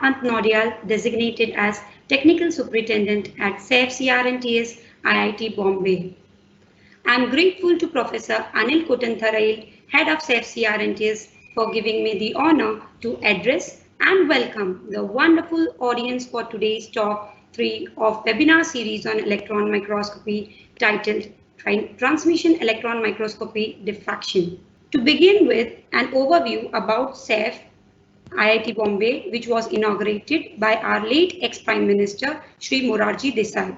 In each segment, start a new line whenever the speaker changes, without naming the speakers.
Ant Nodial, designated as Technical Superintendent at SAIF CRNTS, IIT Bombay. I am grateful to Professor Anil Kotantharayil, Head of SAIF CRNTS, for giving me the honor to address and welcome the wonderful audience for today's talk 3 of webinar series on electron microscopy titled Transmission Electron Microscopy Diffraction. To begin with, an overview about SAIF IIT Bombay, which was inaugurated by our late ex-Prime Minister Shri Morarji Desai.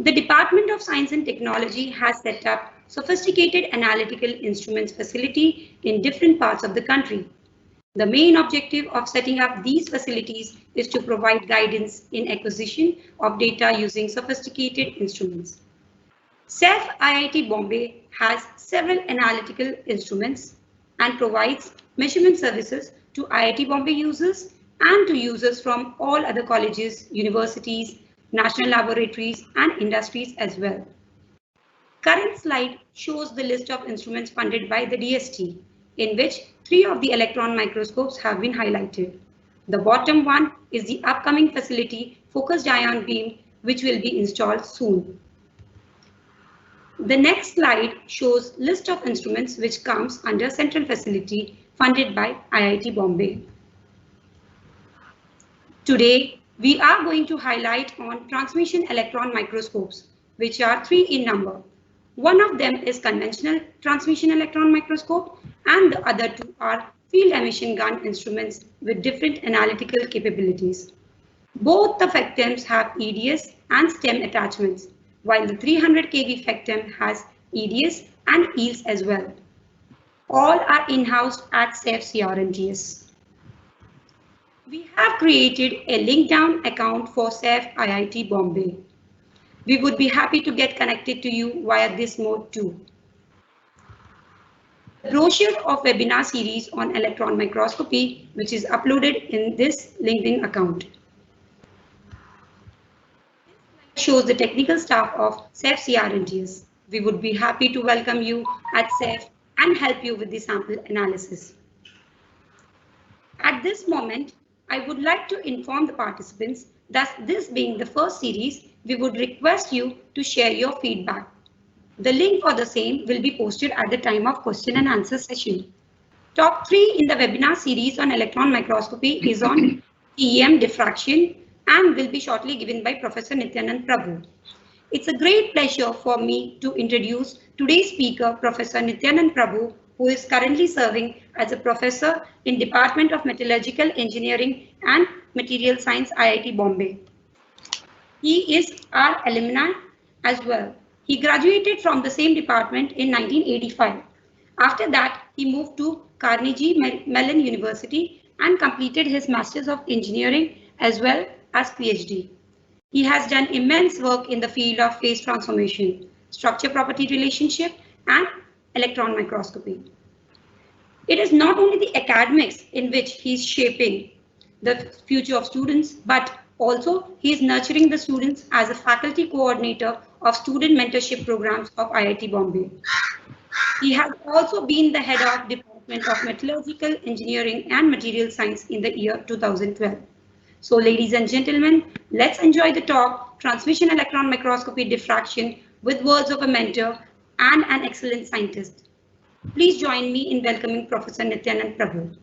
The Department of Science and Technology has set up sophisticated analytical instruments facility in different parts of the country. The main objective of setting up these facilities is to provide guidance in acquisition of data using sophisticated instruments. SAIF IIT Bombay has several analytical instruments and provides measurement services to IIT Bombay users and to users from all other colleges, universities, national laboratories and industries as well. Current slide shows the list of instruments funded by the DST, in which 3 of the electron microscopes have been highlighted. The bottom one is the upcoming facility focused ion beam, which will be installed soon. The next slide shows list of instruments which comes under central facility funded by IIT Bombay. Today, we are going to highlight on transmission electron microscopes, which are 3 in number. One of them is conventional transmission electron microscope and the other 2 are field emission gun instruments with different analytical capabilities. Both the FECTEMs have EDS and STEM attachments, while the 300 kV FECTEM has EDS and EELS as well. All are in-house at SAIF CRNTS. We have created a link down account for SAIF IIT Bombay. We would be happy to get connected to you via this mode too. The brochure of webinar series on electron microscopy, which is uploaded in this LinkedIn account, shows the technical staff of SAIF CRNTS. We would be happy to welcome you at SAIF and help you with the sample analysis. At this moment, I would like to inform the participants that this being the first series, we would request you to share your feedback. The link for the same will be posted at the time of question and answer session. Top 3 in the webinar series on electron microscopy is on EM diffraction and will be shortly given by Professor Nityanand Prabhu. It's a great pleasure for me to introduce today's speaker, Professor Nityanand Prabhu, who is currently serving as a professor in Department of Metallurgical Engineering and Material Science, IIT Bombay. He is our alumni as well. He graduated from the same department in 1985. After that, he moved to Carnegie Mellon University and completed his Masters of Engineering as well as PhD. He has done immense work in the field of phase transformation, structure property relationship, and electron microscopy. It is not only the academics in which he is shaping the future of students, but also he is nurturing the students as a faculty coordinator of student mentorship programs of IIT Bombay. He has also been the head of Department of Metallurgical Engineering and Material Science in the year 2012. So ladies and gentlemen, let's enjoy the talk, Transmission Electron Microscopy Diffraction, with words of a mentor and an excellent scientist. Please join me in welcoming Professor Nityanand Prabhu.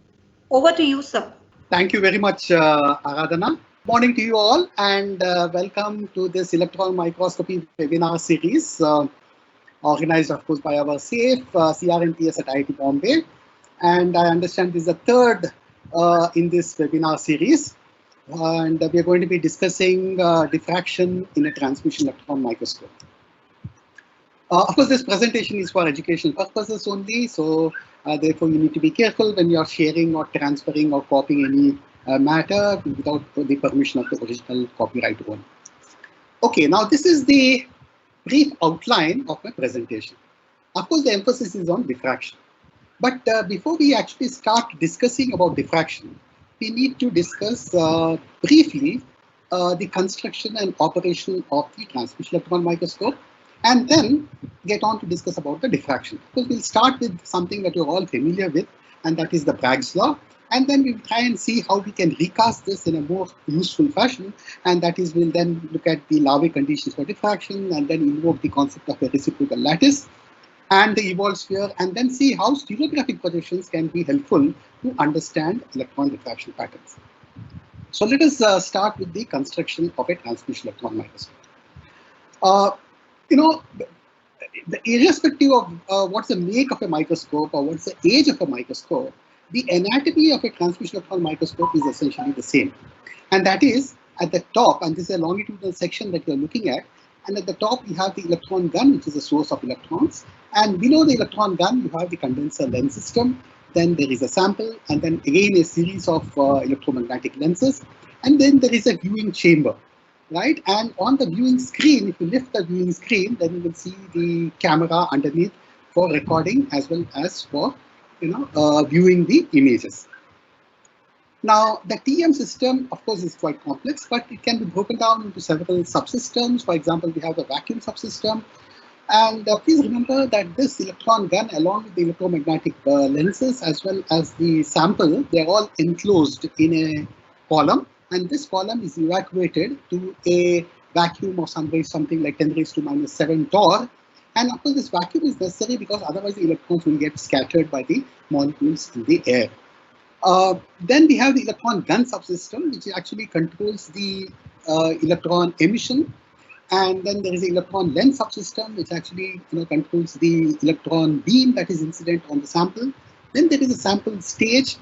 Over to you, sir.
Thank you very much, Aradhana. Morning to you all and welcome to this electron microscopy webinar series organized, of course, by our SAIF CRNTS at IIT Bombay. And I understand this is the 3rd in this webinar series. And we are going to be discussing diffraction in a transmission electron microscope. Of course, this presentation is for educational purposes only, so therefore you need to be careful when you are sharing or transferring or copying any matter without the permission of the original copyright owner. Okay, now this is the brief outline of my presentation. Of course, the emphasis is on diffraction. But before we actually start discussing about diffraction, we need to discuss briefly the construction and operation of the transmission electron microscope, and then get on to discuss about the diffraction. Because we'll start with something that you're all familiar with, and that is the Bragg's law. And then we try and see how we can recast this in a more useful fashion. And that is, we'll then look at the Laue conditions for diffraction and then invoke the concept of a reciprocal lattice and the Ewald sphere, and then see how stereographic projections can be helpful to understand electron diffraction patterns. So let us start with the construction of a transmission electron microscope. Irrespective of what's the make of a microscope or what's the age of a microscope, the anatomy of a transmission electron microscope is essentially the same. And that is, at the top, and this is a longitudinal section that you're looking at, and at the top you have the electron gun, which is the source of electrons, and below the electron gun you have the condenser lens system. Then there is a sample, and then again a series of electromagnetic lenses, and then there is a viewing chamber, right? And on the viewing screen, if you lift the viewing screen, then you will see the camera underneath for recording as well as for viewing the images. Now, the TM system, of course, is quite complex, but it can be broken down into several subsystems. For example, we have the vacuum subsystem. And please remember that this electron gun, along with the electromagnetic lenses as well as the sample, they're all enclosed in a column. And this column is evacuated to a vacuum of something like 10⁻⁻⁷ torr. And of course, this vacuum is necessary because otherwise the electrons will get scattered by the molecules in the air. Then we have the electron gun subsystem, which actually controls the electron emission. And then there is the electron lens subsystem, which actually controls the electron beam that is incident on the sample. Then there is a sample stage,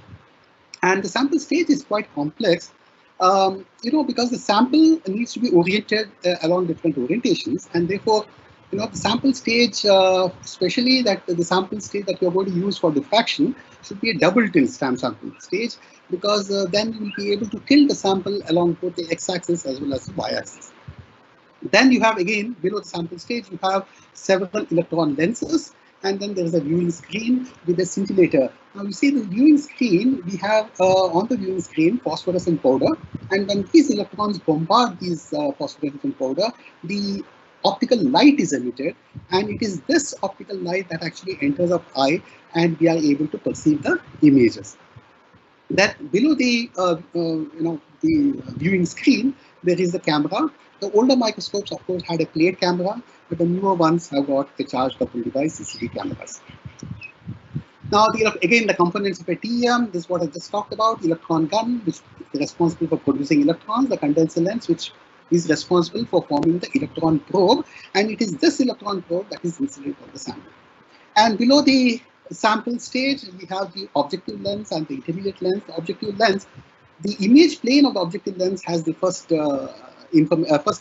and the sample stage is quite complex, because the sample needs to be oriented along different orientations, and therefore, the sample stage, especially that the sample stage that you're going to use for diffraction, should be a double tilt sample stage, because then you will be able to tilt the sample along both the x-axis as well as the y-axis. Then you have, again, below the sample stage, you have several electron lenses, and then there is a viewing screen with a scintillator. Now you see the viewing screen, we have on the viewing screen phosphorescent powder, and when these electrons bombard these phosphorescent powder, the optical light is emitted, and it is this optical light that actually enters our eye, and we are able to perceive the images. That below the the viewing screen, there is the camera. The older microscopes, of course, had a plate camera, but the newer ones have got a charge coupled device CCD cameras. Now, again, the components of a TEM, this is what I just talked about. Electron gun, which is responsible for producing electrons. The condenser lens, which is responsible for forming the electron probe, and it is this electron probe that is incident on the sample. And below the sample stage, we have the objective lens and the intermediate lens. The objective lens, the image plane of the objective lens has the first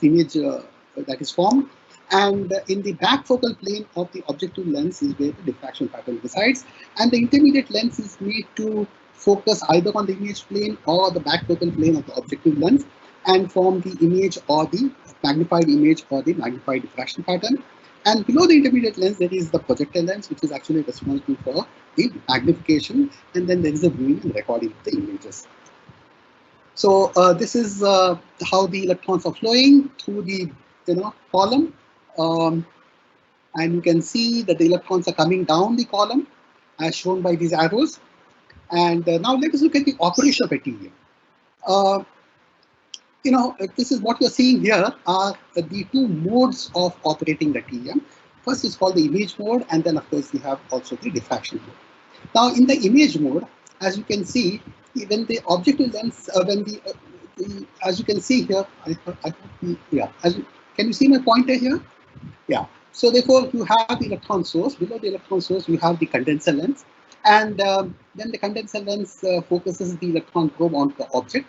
image that is formed, and in the back focal plane of the objective lens is where the diffraction pattern resides, and the intermediate lens is made to focus either on the image plane or the back focal plane of the objective lens and form the image or the magnified image or the magnified diffraction pattern. And below the intermediate lens, there is the projector lens, which is actually responsible for the magnification, and then there is a viewing and recording of the images. So this is how the electrons are flowing through the column, and you can see that the electrons are coming down the column as shown by these arrows. And now let us look at the operation of a TEM. This is what you're seeing here are the two modes of operating the TEM. First is called the image mode, and then of course we have also the diffraction mode. Now in the image mode, as you can see, when the objective lens, as you can see here, can you see my pointer here? Yeah. So therefore you have the electron source. Below the electron source, you have the condenser lens, and then the condenser lens focuses the electron probe onto the object.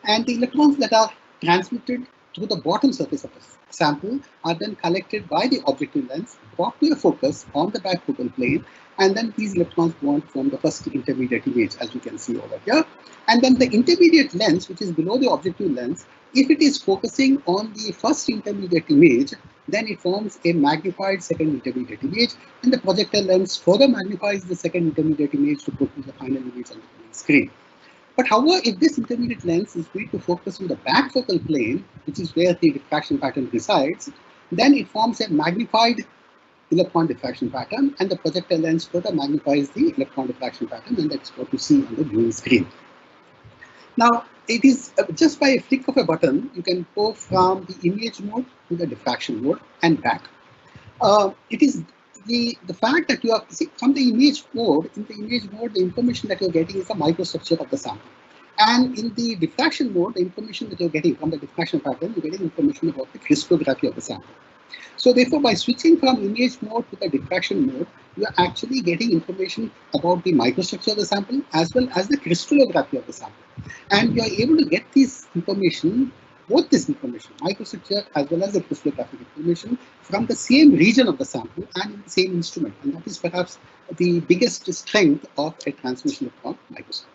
And the electrons that are transmitted through the bottom surface of the sample are then collected by the objective lens, brought to a focus on the back focal plane, and then these electrons go on to form the first intermediate image, as you can see over here. And then the intermediate lens, which is below the objective lens, if it is focusing on the first intermediate image, then it forms a magnified second intermediate image, and the projector lens further magnifies the second intermediate image to produce the final image on the screen. But however, if this intermediate lens is going to focus on the back focal plane, which is where the diffraction pattern resides, then it forms a magnified electron diffraction pattern, and the projector lens further magnifies the electron diffraction pattern, and that's what you see on the viewing screen. Now, it is just by a flick of a button, you can go from the image mode to the diffraction mode and back. It is the fact that you are, see, from the image mode, in the image mode, the information that you're getting is the microstructure of the sample. And in the diffraction mode, the information that you're getting from the diffraction pattern, you're getting information about the crystallography of the sample. So therefore, by switching from image mode to the diffraction mode, you are actually getting information about the microstructure of the sample as well as the crystallography of the sample. And you are able to get this information, both this information, microstructure as well as the crystallographic information, from the same region of the sample and in the same instrument. And that is perhaps the biggest strength of a transmission electron microscope.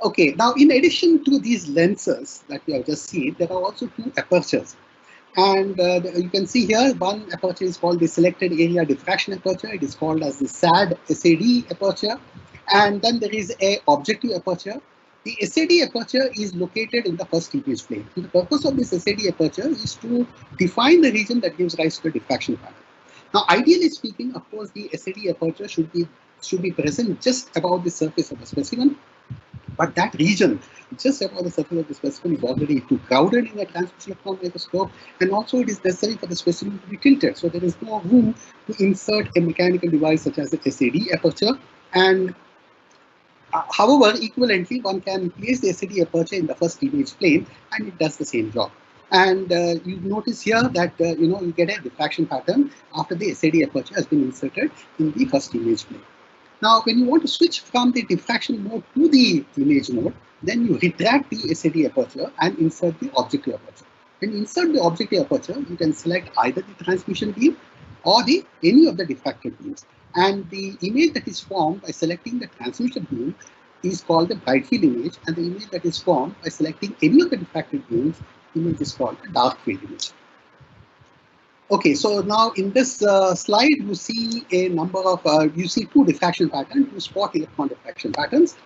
Okay, now in addition to these lenses that we have just seen, there are also two apertures. And you can see here, one aperture is called the selected area diffraction aperture. It is called as the SAD aperture. And then there is a objective aperture. The SAD aperture is located in the first image plane. And the purpose of this SAD aperture is to define the region that gives rise to the diffraction pattern. Now, ideally speaking, of course, the SAD aperture should be present just above the surface of the specimen. But that region, just above the surface of the specimen, is already too crowded in a transmission electron microscope, and also it is necessary for the specimen to be tilted. So there is no room to insert a mechanical device such as the SAD aperture. And however, equivalently, one can place the SAD aperture in the first image plane, and it does the same job. And you notice here that you get a diffraction pattern after the SAD aperture has been inserted in the first image plane. Now, when you want to switch from the diffraction mode to the image mode, then you retract the SAD aperture and insert the objective aperture. When you insert the objective aperture, you can select either the transmission beam or any of the diffracted beams. And the image that is formed by selecting the transmission beam is called the bright field image, and the image that is formed by selecting any of the diffracted beams, image is called the dark field image. Okay, so now in this slide, you see a number of, you see two diffraction patterns, two spot electron diffraction patterns.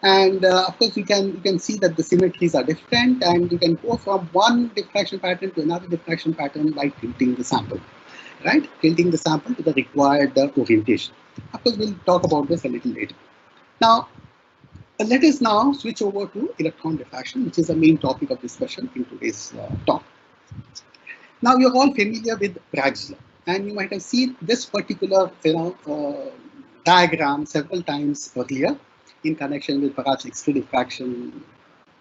And of course, you can see that the symmetries are different, and you can go from one diffraction pattern to another diffraction pattern by tilting the sample, right? Tilting the sample to the required orientation. Of course, we'll talk about this a little later. Now, let us now switch over to electron diffraction, which is the main topic of discussion in today's talk. Now, you're all familiar with Bragg's law, and you might have seen this particular diagram several times earlier in connection with perhaps X-ray diffraction.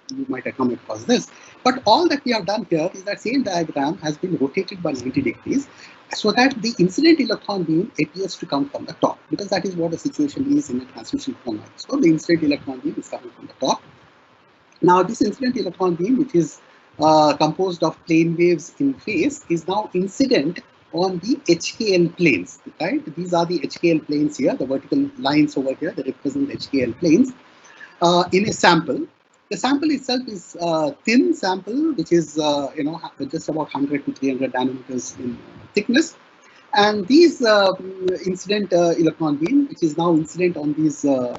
You might have come across this. But all that we have done here is that same diagram has been rotated by 90 degrees so that the incident electron beam appears to come from the top, because that is what the situation is in a transmission electron microscope. The incident electron beam is coming from the top. Now, this incident electron beam, which is composed of plane waves in phase, is now incident on the HKL planes, right? These are the HKL planes here, the vertical lines over here that represent HKL planes in a sample. The sample itself is a thin sample, which is just about 100 to 300 nanometers in thickness. And these incident electron beam, which is now incident on these the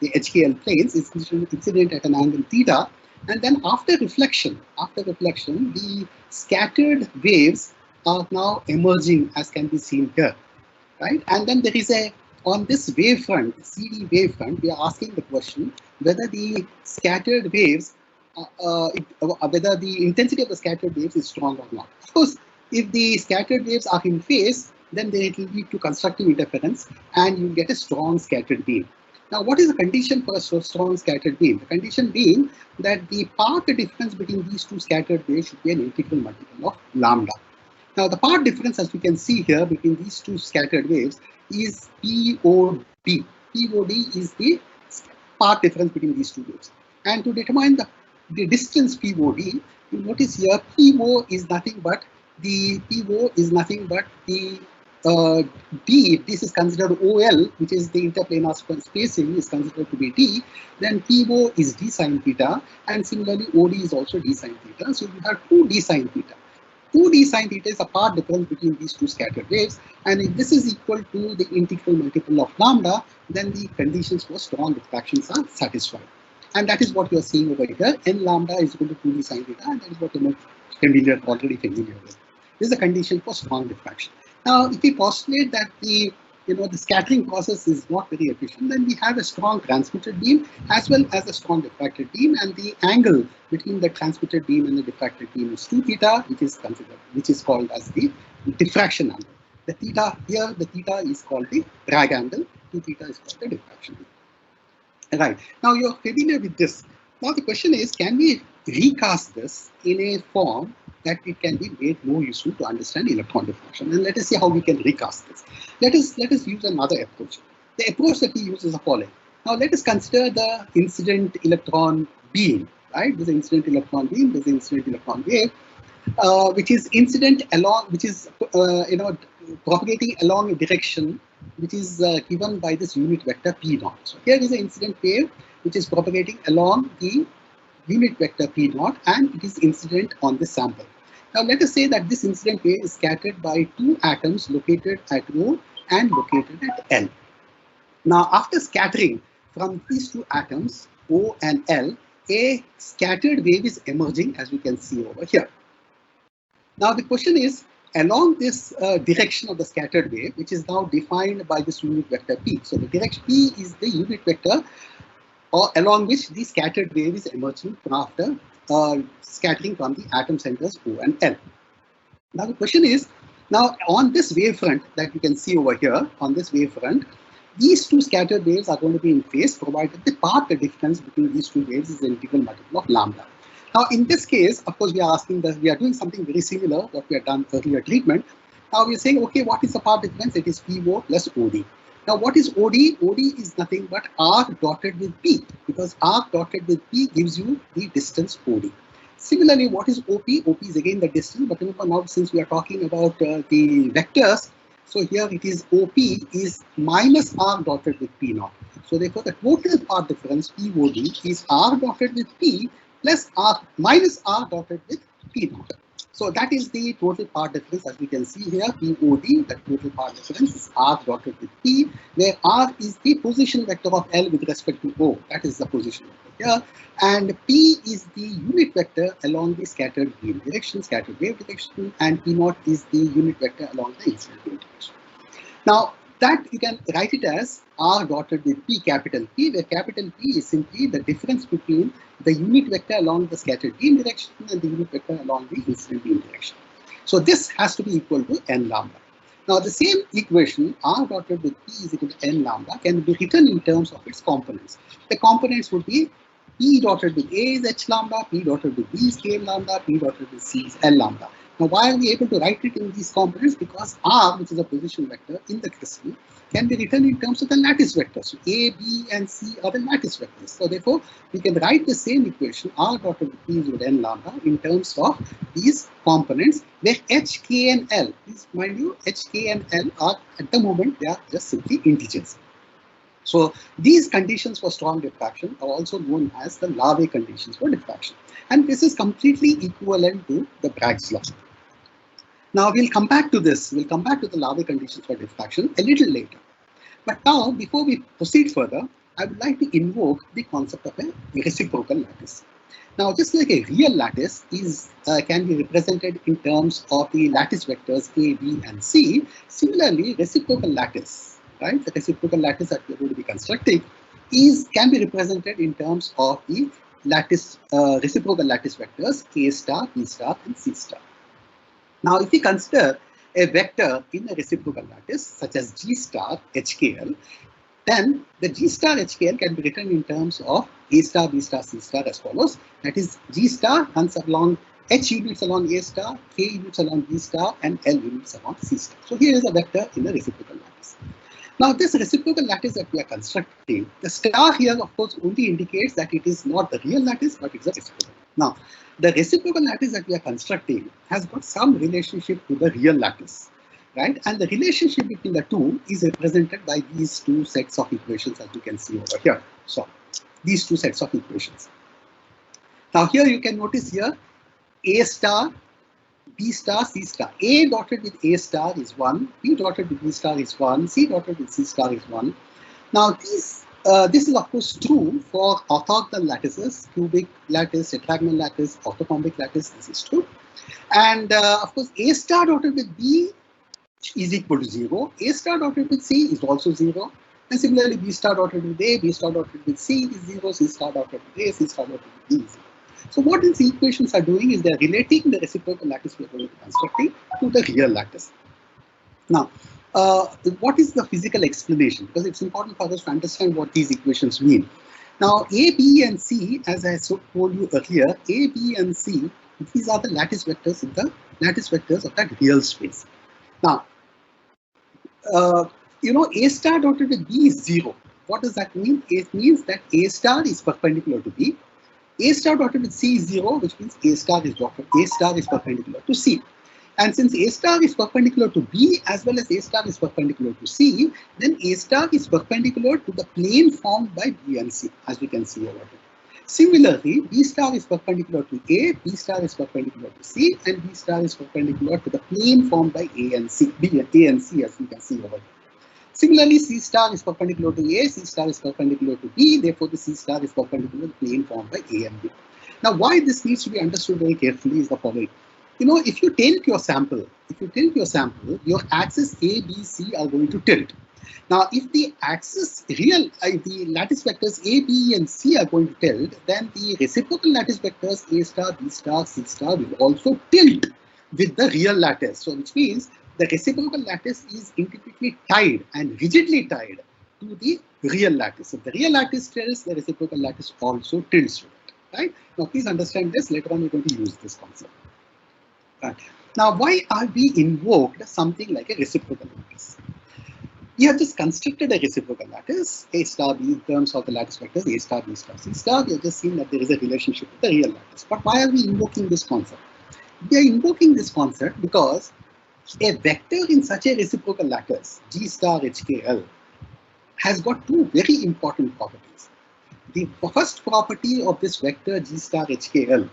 HKL planes, is incident at an angle theta. And then after reflection, the scattered waves are now emerging, as can be seen here, right? And then there is on this wavefront, CD wavefront, we are asking the question whether the scattered waves, whether the intensity of the scattered waves is strong or not. Of course, if the scattered waves are in phase, then it will lead to constructive interference, and you get a strong scattered beam. Now, what is the condition for a strong scattered beam? The condition being that the path difference between these two scattered waves should be an integral multiple of lambda. Now, the path difference, as we can see here, between these two scattered waves is POD. POD is the path difference between these two waves. And to determine the distance POD, you notice here PO is nothing but the D, this is considered OL, which is the interplanar spacing, is considered to be D. Then PO is D sine theta, and similarly OD is also D sine theta. So you have 2 D sine theta. 2 D sine theta is a path difference between these two scattered waves, and if this is equal to the integral multiple of lambda, then the conditions for strong diffractions are satisfied. And that is what you are seeing over here. N lambda is equal to 2 D sine theta, and that is what you are already familiar with. This is a condition for strong diffraction. Now, if we postulate that the the scattering process is not very efficient, then we have a strong transmitted beam as well as a strong diffracted beam, and the angle between the transmitted beam and the diffracted beam is 2 theta, which is called as the diffraction angle. The theta here, the theta is called the drag angle, 2 theta is called the diffraction angle. Right, now you're familiar with this. Now the question is, can we recast this in a form that it can be made more useful to understand electron diffraction? And let us see how we can recast this. Let us use another approach. The approach that we use is the following. Now let us consider the incident electron beam, right? There's an incident electron beam, there's an incident electron wave, which is incident along, which is propagating along a direction which is given by this unit vector p naught. So here is an incident wave which is propagating along the unit vector p naught, and it is incident on the sample. Now let us say that this incident wave is scattered by 2 atoms located at O and located at L. Now after scattering from these 2 atoms, O and L, a scattered wave is emerging, as we can see over here. Now the question is, along this direction of the scattered wave, which is now defined by this unit vector p. So the direction p is the unit vector along which the scattered wave is emerging from after scattering from the atom centers O and L. Now the question is, now on this wavefront that you can see over here, on this wavefront, these 2 scattered waves are going to be in phase, provided the path difference between these 2 waves is the integral multiple of lambda. Now in this case, of course, we are doing something very similar what we have done earlier treatment. Now we are saying, okay, what is the path difference? It is PO plus OD. Now what is OD? OD is nothing but R dotted with P, because R dotted with P gives you the distance OD. Similarly, what is OP? OP is again the distance, but remember now since we are talking about the vectors, so here it is OP is minus R dotted with P naught. So therefore the total path difference POD is R dotted with P plus R minus R dotted with P naught. So that is the total path difference, as we can see here, POD, the total path difference is R dotted with P, where R is the position vector of L with respect to O, that is the position vector here, and P is the unit vector along the scattered beam direction, scattered wave direction, and P naught is the unit vector along the incident wave direction. Now that you can write it as R dotted with P, capital P, where capital P is simply the difference between the unit vector along the scattered beam direction and the unit vector along the incident beam direction. So this has to be equal to n lambda. Now the same equation, R dotted with P is equal to n lambda, can be written in terms of its components. The components would be P dotted with A is h lambda, P dotted with B is k lambda, P dotted with C is l lambda. Now why are we able to write it in these components? Because R, which is a position vector in the crystal, can be written in terms of the lattice vectors. So A, B, and C are the lattice vectors. So therefore, we can write the same equation, R dotted with P is equal to n lambda, in terms of these components, where H, K, and L, please mind you, H, K, and L are at the moment, they are just simply integers. So these conditions for strong diffraction are also known as the Laue conditions for diffraction. And this is completely equivalent to the Bragg's law. Now we'll come back to this, we'll come back to the Laue conditions for diffraction a little later. But now, before we proceed further, I would like to invoke the concept of a reciprocal lattice. Now, just like a real lattice is can be represented in terms of the lattice vectors A, B, and C, similarly, reciprocal lattice, right? The reciprocal lattice that we're going to be constructing can be represented in terms of the lattice reciprocal lattice vectors A star, B star, and C star. Now, if we consider a vector in a reciprocal lattice, such as G star HKL, then the G star HKL can be written in terms of A star, B star, C star as follows. That is, G star runs along H units along A star, K units along B star, and L units along C star. So here is a vector in a reciprocal lattice. Now, this reciprocal lattice that we are constructing, the star here, of course, only indicates that it is not the real lattice, but it's a reciprocal. Now, the reciprocal lattice that we are constructing has got some relationship to the real lattice, right? And the relationship between the two is represented by these 2 sets of equations, as you can see over here. So, these 2 sets of equations. Now, here you can notice here A star, B star, C star. A dotted with A star is 1, B dotted with B star is 1, C dotted with C star is 1. Now, this is of course true for orthogonal lattices, cubic lattice, tetragonal lattice, orthorhombic lattice. This is true. And of course, A star dotted with B is equal to 0. A star dotted with C is also 0. And similarly, B star dotted with A, B star dotted with C is 0, C star dotted with A, C star dotted with B is 0. So what these equations are doing is they are relating the reciprocal lattice we are going to constructing to the real lattice. Now, what is the physical explanation? Because it's important for us to understand what these equations mean. Now, A, B, and C, as I told you earlier, A, B, and C, these are the lattice vectors of that real space. Now, A star dotted with B is 0. What does that mean? It means that A star is perpendicular to B. A star dotted with C is 0, which means A star is perpendicular to C. And since A star is perpendicular to B as well as A star is perpendicular to C, then A star is perpendicular to the plane formed by B and C, as we can see over here. Similarly, B star is perpendicular to A, B star is perpendicular to C, and B star is perpendicular to the plane formed by A and C, A and C, as we can see over here. Similarly, C star is perpendicular to A, C star is perpendicular to B, therefore the C star is perpendicular to the plane formed by A and B. Now, why this needs to be understood very carefully is the following. If you tilt your sample, your axis A, B, C are going to tilt. Now, if the the lattice vectors A, B, and C are going to tilt, then the reciprocal lattice vectors A star, B star, C star will also tilt with the real lattice. So, which means the reciprocal lattice is intricately tied and rigidly tied to the real lattice. If the real lattice tilts, the reciprocal lattice also tilts with it. Right? Now, please understand this. Later on, we're going to use this concept. Right. Now, why are we invoked something like a reciprocal lattice? We have just constructed a reciprocal lattice, A star B, in terms of the lattice vectors A star, B star, C star. We have just seen that there is a relationship with the real lattice. But why are we invoking this concept? We are invoking this concept because a vector in such a reciprocal lattice, G star HKL, has got two very important properties. The first property of this vector G star HKL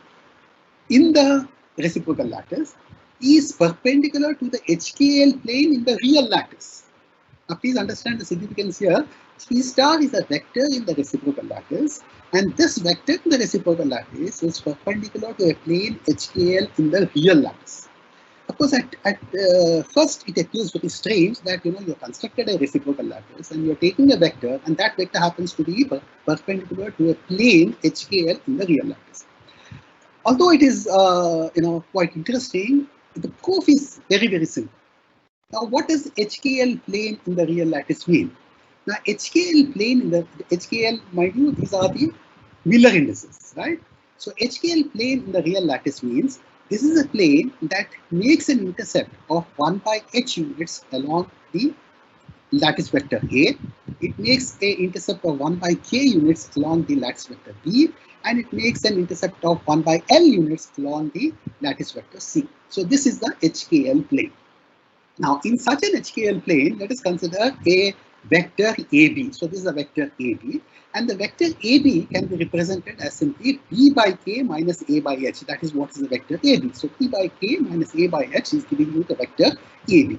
in the reciprocal lattice is perpendicular to the HKL plane in the real lattice. Now, please understand the significance here. G star is a vector in the reciprocal lattice, and this vector in the reciprocal lattice is perpendicular to a plane HKL in the real lattice. Of course, at first it appears very strange that you constructed a reciprocal lattice and you're taking a vector, and that vector happens to be perpendicular to a plane HKL in the real lattice. Although it is quite interesting, the proof is very, very simple. Now, what does HKL plane in the real lattice mean? Now, HKL plane in the HKL, mind you, these are the Miller indices, right? So, HKL plane in the real lattice means this is a plane that makes an intercept of 1 by h units along the lattice vector A. It makes an intercept of 1 by k units along the lattice vector B, and it makes an intercept of 1 by L units along the lattice vector C. So this is the HKL plane. Now, in such an HKL plane, let us consider a vector AB. So this is a vector AB, and the vector AB can be represented as simply B by K minus A by H. That is what is the vector AB. So P by K minus A by H is giving you the vector AB.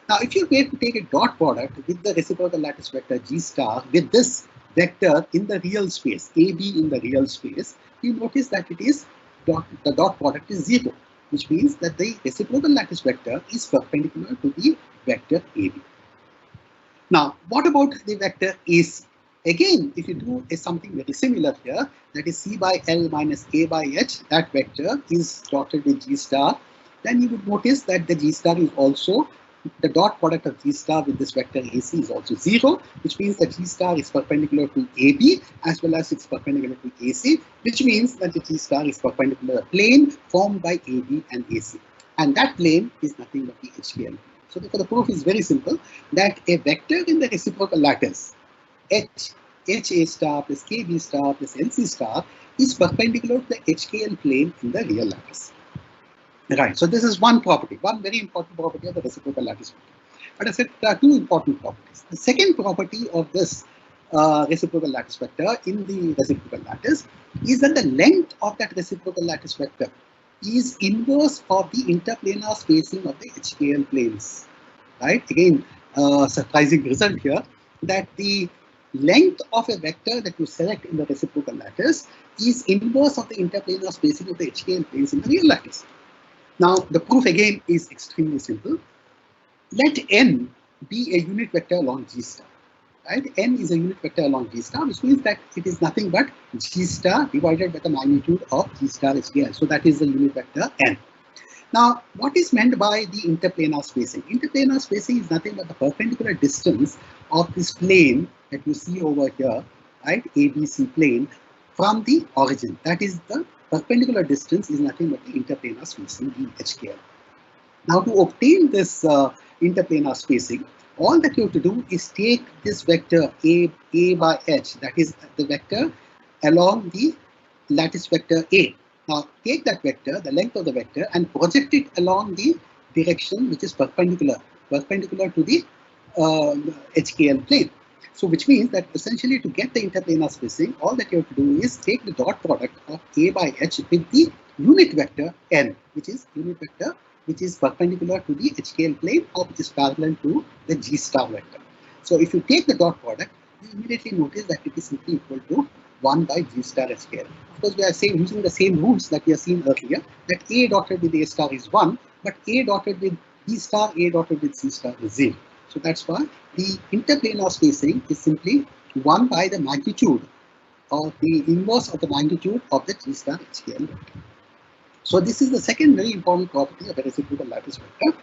Now, if you were to take a dot product with the reciprocal lattice vector G star with this vector in the real space, AB in the real space, you notice that it is the dot product is 0, which means that the reciprocal lattice vector is perpendicular to the vector AB. Now, what about the vector AC? Again, if you do something very similar here, that is C by L minus A by H, that vector is dotted with G star, then you would notice that the G star is also, the dot product of G star with this vector AC is also 0, which means that G star is perpendicular to AB as well as it's perpendicular to AC, which means that the G star is perpendicular to a plane formed by AB and AC. And that plane is nothing but the HKL. So therefore the proof is very simple, that a vector in the reciprocal lattice HA star plus KB star plus LC star is perpendicular to the HKL plane in the real lattice. Right, so this is one property, one very important property of the reciprocal lattice vector. But I said there are two important properties. The second property of this reciprocal lattice vector in the reciprocal lattice is that the length of that reciprocal lattice vector is inverse of the interplanar spacing of the HKL planes. Right, again, surprising result here, that the length of a vector that you select in the reciprocal lattice is inverse of the interplanar spacing of the HKL planes in the real lattice. Now, the proof again is extremely simple. let n be a unit vector along G star. Right? N is a unit vector along G star, which means that it is nothing but G star divided by the magnitude of G star HKL. So that is the unit vector N. Now, what is meant by the interplanar spacing? Interplanar spacing is nothing but the perpendicular distance of this plane that you see over here, right? ABC plane from the origin. That is the perpendicular distance is nothing but the interplanar spacing, the HKL. Now, to obtain this interplanar spacing, all that you have to do is take this vector A by H, that is the vector along the lattice vector A. Now take that vector, the length of the vector, and project it along the direction which is perpendicular to the HKL plane. So which means that essentially to get the interplanar spacing, all that you have to do is take the dot product of A by H with the unit vector N, which is unit vector which is perpendicular to the HKL plane or which is parallel to the G star vector. So if you take the dot product, you immediately notice that it is simply equal to 1 by G star HKL. Of course, we are using the same rules that we have seen earlier, that A dotted with A star is 1, but A dotted with B star, A dotted with C star is 0. So that's why the interplanar spacing is simply 1 by the magnitude or the inverse of the magnitude of the G star HKL vector. So this is the second very important property of a reciprocal lattice vector.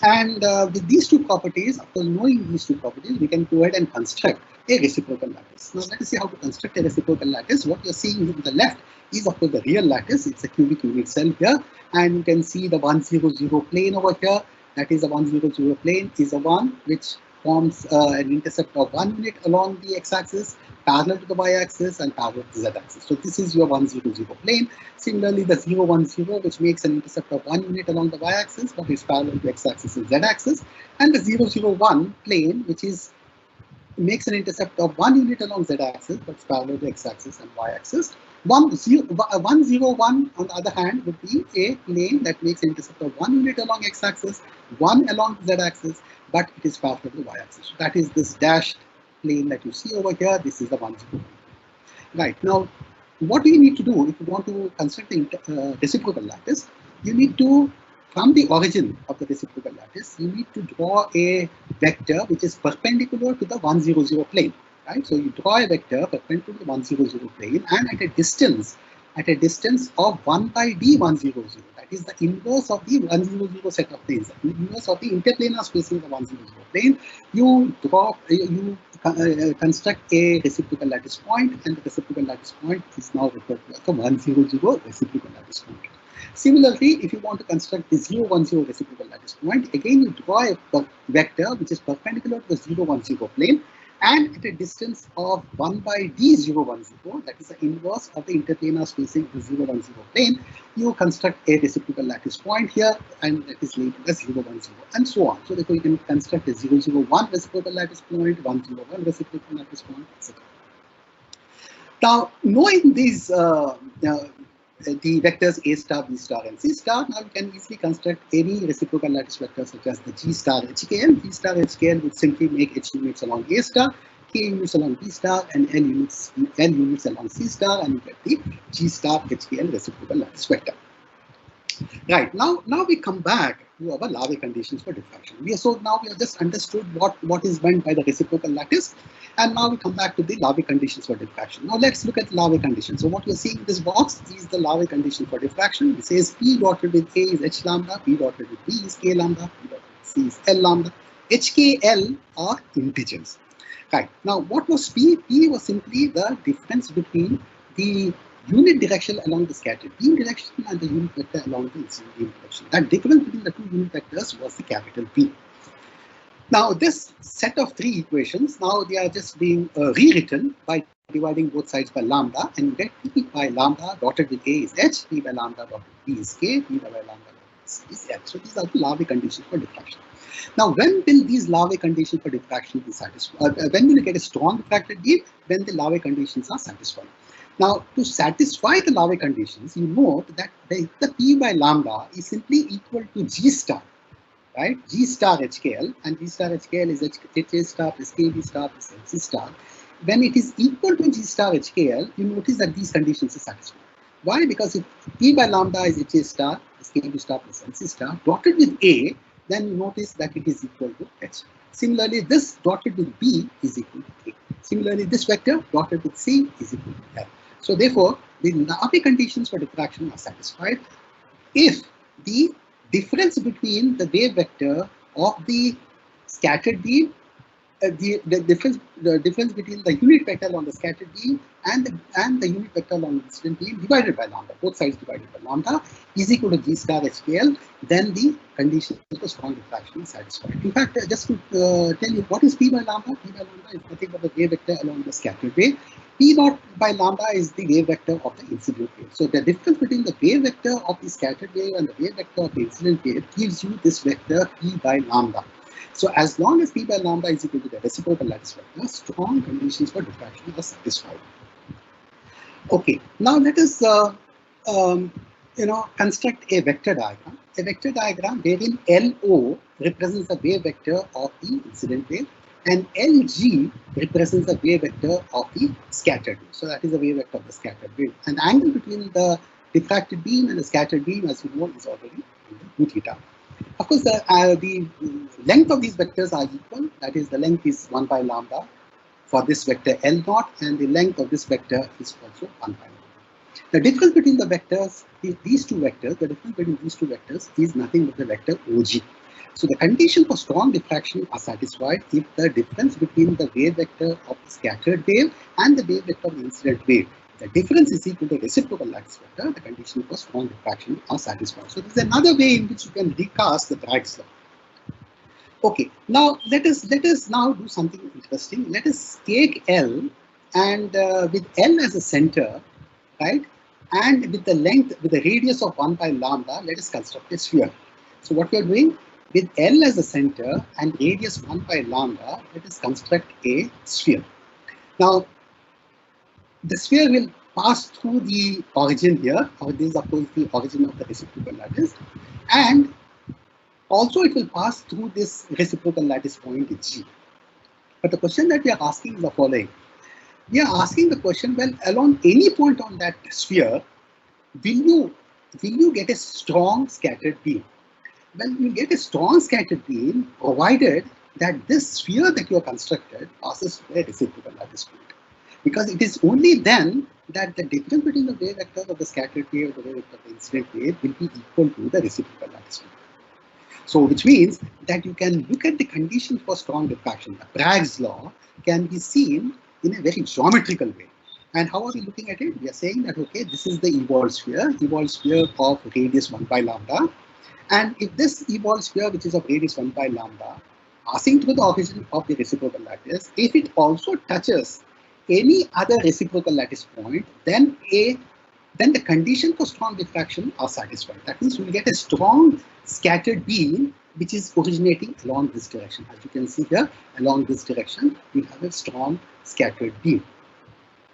And with these two properties, after knowing these two properties, we can go ahead and construct a reciprocal lattice. Now let us see how to construct a reciprocal lattice. What you're seeing on the left is of course the real lattice. It's a cubic unit cell here, and you can see the 1, 0, 0 plane over here. That is the 1, 0, 0 plane is the one which forms an intercept of 1 unit along the x-axis, parallel to the y-axis and parallel to the z-axis. So this is your 1, 0, 0 plane. Similarly, the 0, 1, 0, which makes an intercept of 1 unit along the y-axis, but is parallel to x-axis and z-axis, and the 0, 0, 1 plane, which makes an intercept of 1 unit along z-axis, but is parallel to x-axis and y-axis. 1, 0, 1 on the other hand would be a plane that makes an intercept of 1 unit along x-axis, 1 along z-axis, but it is parallel to the y-axis. So that is this dashed plane that you see over here. This is the 1, 0. Right, now what do you need to do if you want to construct a reciprocal lattice? You need to, from the origin of the reciprocal lattice, you need to draw a vector which is perpendicular to the 1, 0, 0 plane. Right? So you draw a vector perpendicular to the 1, 0, 0 plane and at a distance of 1 by d 1, 0, 0. That is the inverse of the 1, 0, 0 set of planes, the inverse of the interplanar spacing of the 1, 0, 0 plane. You construct a reciprocal lattice point, and the reciprocal lattice point is now referred to as the 1, 0, 0 reciprocal lattice point. Similarly, if you want to construct the 0, 1, 0 reciprocal lattice point, again you draw a vector which is perpendicular to the 0, 1, 0 plane, and at a distance of 1 by d 0, 1, 0, that is the inverse of the interplanar spacing of the 0, 1, 0 plane, you construct a reciprocal lattice point here, and that is labeled as 0, 1, 0, and so on. So therefore you can construct a 0, 0, 1 reciprocal lattice point, 1, 0, 1 reciprocal lattice point, etc. Now, knowing these the vectors A star, B star, and C star, now you can easily construct any reciprocal lattice vector such as the G star HKL. G star HKL would simply make H units along A star, K units along B star, and L units along C star, and you get the G star HKL reciprocal lattice vector. Right, now we come back to our Laue conditions for diffraction. Now we have just understood what is meant by the reciprocal lattice, and now we come back to the Laue conditions for diffraction. Now let's look at the Laue conditions. So what you're seeing in this box is the Laue condition for diffraction. It says P dotted with A is H lambda, P dotted with B is K lambda, P dotted with C is L lambda. HKL are integers. Right, now what was P? P was simply the difference between the unit direction along the scattered beam direction and the unit vector along the incident beam direction. That difference between the two unit vectors was the capital P. Now this set of three equations, now they are just being rewritten by dividing both sides by lambda, and you get P by lambda dotted with A is H, P by lambda dotted with B is K, P by lambda dotted with C is L. So these are the Laue conditions for diffraction. Now when will these Laue conditions for diffraction be satisfied? When will you get a strong diffracted beam? When the Laue conditions are satisfied. Now, to satisfy the Laue conditions, you note that the P by lambda is simply equal to G star, right? G star HKL, and G star HKL is HA star plus KB star plus LC star. When it is equal to G star HKL, you notice that these conditions are satisfied. Why? Because if P by lambda is HA star plus KB star plus LC star, dotted with A, then you notice that it is equal to H. Similarly, this dotted with B is equal to A. Similarly, this vector dotted with C is equal to L. So therefore, the Laue conditions for diffraction are satisfied if the difference between the wave vector of the scattered beam, the difference between the unit vector along the scattered beam and the unit vector along the incident beam divided by lambda, both sides divided by lambda, is equal to G star HKL, then the condition for strong diffraction is satisfied. In fact, just to tell you what is P by lambda, P by lambda is nothing but the wave vector along the scattered wave. P naught by lambda is the wave vector of the incident wave. So the difference between the wave vector of the scattered wave and the wave vector of the incident wave gives you this vector P by lambda. So as long as P by lambda is equal to the reciprocal lattice vector, strong conditions for diffraction are satisfied. Okay, now let us construct a vector diagram. A vector diagram wherein LO represents the wave vector of the incident wave and LG represents the wave vector of the scattered wave. So that is the wave vector of the scattered wave. And the angle between the diffracted beam and the scattered beam, as you know, is already 2 theta. Of course, the length of these vectors are equal. That is, the length is 1 by lambda for this vector L naught, and the length of this vector is also 1 by lambda. The difference between the vectors, these two vectors, the difference between these two vectors is nothing but the vector OG. So the condition for strong diffraction are satisfied if the difference between the wave vector of the scattered wave and the wave vector of the incident wave, the difference is equal to reciprocal lattice vector, the condition for strong diffraction are satisfied. So this is another way in which you can recast the Bragg's law. Okay, now let us now do something interesting. Let us take L and with L as a center, right, and with the length, with the radius of 1 by lambda, let us construct a sphere. So what we are doing, with L as a center and radius 1 by lambda, let us construct a sphere. Now, the sphere will pass through the origin here, or this is of course the origin of the reciprocal lattice, and also it will pass through this reciprocal lattice point G. But the question that we are asking is the following. We are asking the question, well, along any point on that sphere, will you get a strong scattered beam? Well, you get a strong scattered beam provided that this sphere that you have constructed passes through a reciprocal lattice point. Because it is only then that the difference between the wave vectors of the scattered wave and the wave vector of the incident wave will be equal to the reciprocal lattice point. So which means that you can look at the conditions for strong diffraction. The Bragg's law can be seen in a very geometrical way. And how are we looking at it? We are saying that, okay, this is the Ewald sphere of radius 1 by lambda. And if this Ewald sphere, which is of radius 1 by lambda, passing through the origin of the reciprocal lattice, if it also touches any other reciprocal lattice point, then the condition for strong diffraction are satisfied. That means we will get a strong scattered beam which is originating along this direction. As you can see here, along this direction, we have a strong scattered beam.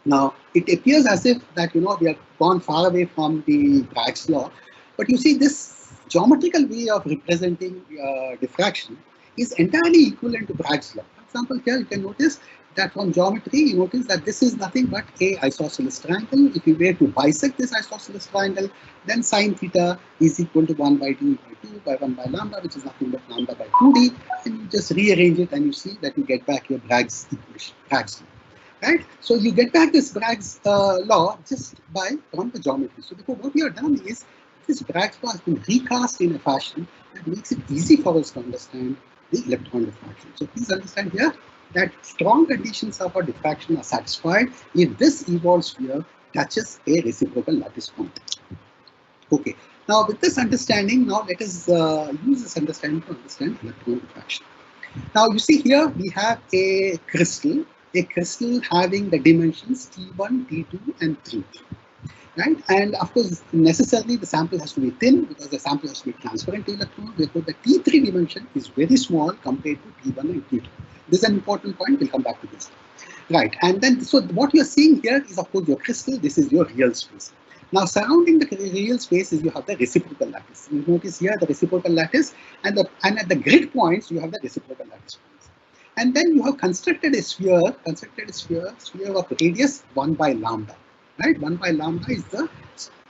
Now, it appears as if that, we have gone far away from the Bragg's law, but you see this geometrical way of representing diffraction is entirely equivalent to Bragg's law. For example, here you can notice that from geometry, you notice that this is nothing but a isosceles triangle. If you were to bisect this isosceles triangle, then sine theta is equal to 1 by d by 2 by 1 by lambda, which is nothing but lambda by 2d, and you just rearrange it and you see that you get back your Bragg's equation, Bragg's law. Right? So you get back this Bragg's law just by from the geometry. So therefore what we have done is this Bragg's law has been recast in a fashion that makes it easy for us to understand the electron diffraction. So please understand here that strong conditions for diffraction are satisfied if this Ewald sphere touches a reciprocal lattice point. Okay, now with this understanding, now let us use this understanding to understand electron diffraction. Now you see here we have a crystal having the dimensions T1, T2 and 3. Right? And of course, necessarily the sample has to be thin because the sample has to be transparent to electrons. Therefore, the T3 dimension is very small compared to T1 and T2. This is an important point. We'll come back to this. Right. And then, so what you're seeing here is, of course, your crystal. This is your real space. Now, surrounding the real space is you have the reciprocal lattice. You notice here the reciprocal lattice, and at the grid points you have the reciprocal lattice points. And then you have constructed a sphere of radius 1 by lambda. Right, 1 by lambda is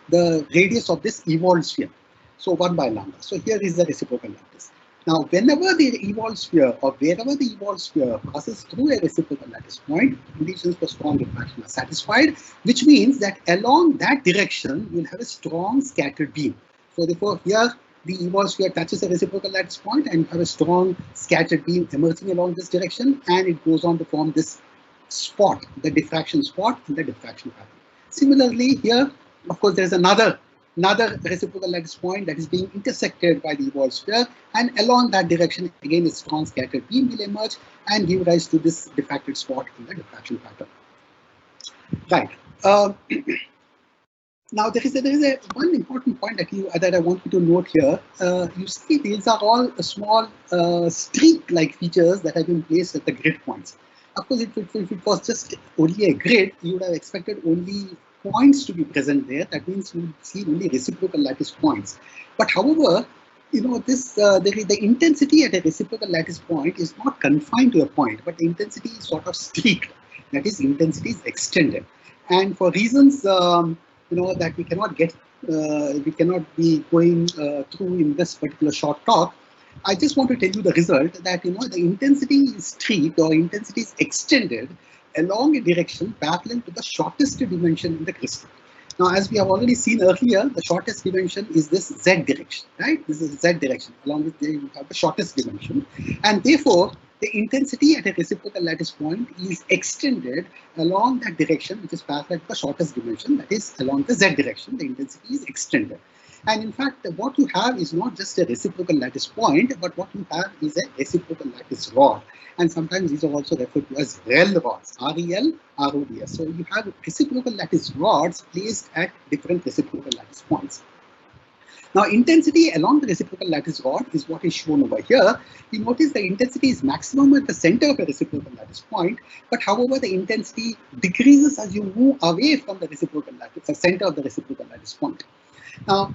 the radius of this Ewald sphere. So 1 by lambda. So here is the reciprocal lattice. Now, whenever the Ewald sphere or wherever the Ewald sphere passes through a reciprocal lattice point, conditions for strong diffraction are satisfied, which means that along that direction, you'll have a strong scattered beam. So therefore, here the Ewald sphere touches a reciprocal lattice point and you have a strong scattered beam emerging along this direction, and it goes on to form this spot, the diffraction spot in the diffraction pattern. Similarly, here, of course, there is another reciprocal lattice point that is being intersected by the Ewald sphere, and along that direction, again, a strong scattered beam will emerge and give rise to this diffracted spot in the diffraction pattern. Right. Now, there is a one important point that I want you to note here. You see, these are all small streak-like features that have been placed at the grid points. Of course, if it was just only a grid, you would have expected only points to be present there. That means you would see only reciprocal lattice points. But however, you know, the intensity at a reciprocal lattice point is not confined to a point, but the intensity is sort of streaked. That is, intensity is extended. And for reasons you know, that we cannot be going through in this particular short talk, I just want to tell you the result that, you know, the intensity is streaked or intensity is extended along a direction parallel to the shortest dimension in the crystal. Now, as we have already seen earlier, the shortest dimension is this Z direction, right? This is Z direction, along with you have the shortest dimension. And therefore, the intensity at a reciprocal lattice point is extended along that direction, which is parallel to the shortest dimension, that is along the Z direction, the intensity is extended. And in fact, what you have is not just a reciprocal lattice point, but what you have is a reciprocal lattice rod. And sometimes these are also referred to as REL rods, R-E-L, R-O-D-S. So you have reciprocal lattice rods placed at different reciprocal lattice points. Now, intensity along the reciprocal lattice rod is what is shown over here. You notice the intensity is maximum at the center of a reciprocal lattice point, but however, the intensity decreases as you move away from the reciprocal lattice, the center of the reciprocal lattice point. Now,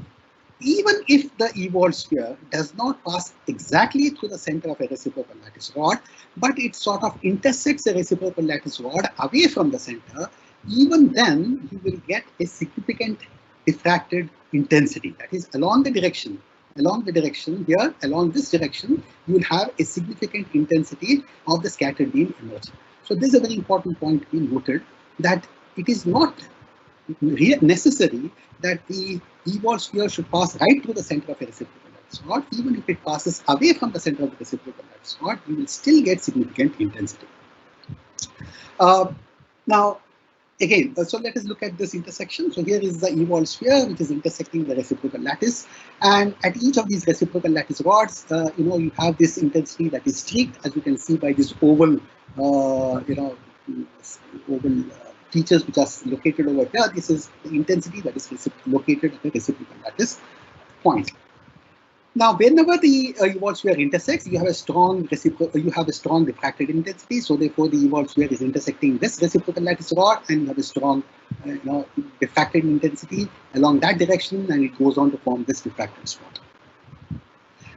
even if the Ewald sphere does not pass exactly through the center of a reciprocal lattice rod, but it sort of intersects the reciprocal lattice rod away from the center, even then you will get a significant diffracted intensity. That is, along the direction here, along this direction, you will have a significant intensity of the scattered beam emerging. So this is a very important point to be noted, that it is not necessary that the Ewald sphere should pass right through the center of a reciprocal lattice rod. Even if it passes away from the center of the reciprocal lattice rod, you will still get significant intensity. Now, again, so let us look at this intersection. So here is the Ewald sphere, which is intersecting the reciprocal lattice, and at each of these reciprocal lattice rods, you know, you have this intensity that is streaked, as you can see by this oval, oval features which are located over here. This is the intensity that is located at the reciprocal lattice point. Now, whenever the Ewald sphere intersects, you have a strong diffracted intensity. So therefore, the Ewald sphere is intersecting this reciprocal lattice rod, and you have a strong, diffracted intensity along that direction, and it goes on to form this diffracted spot.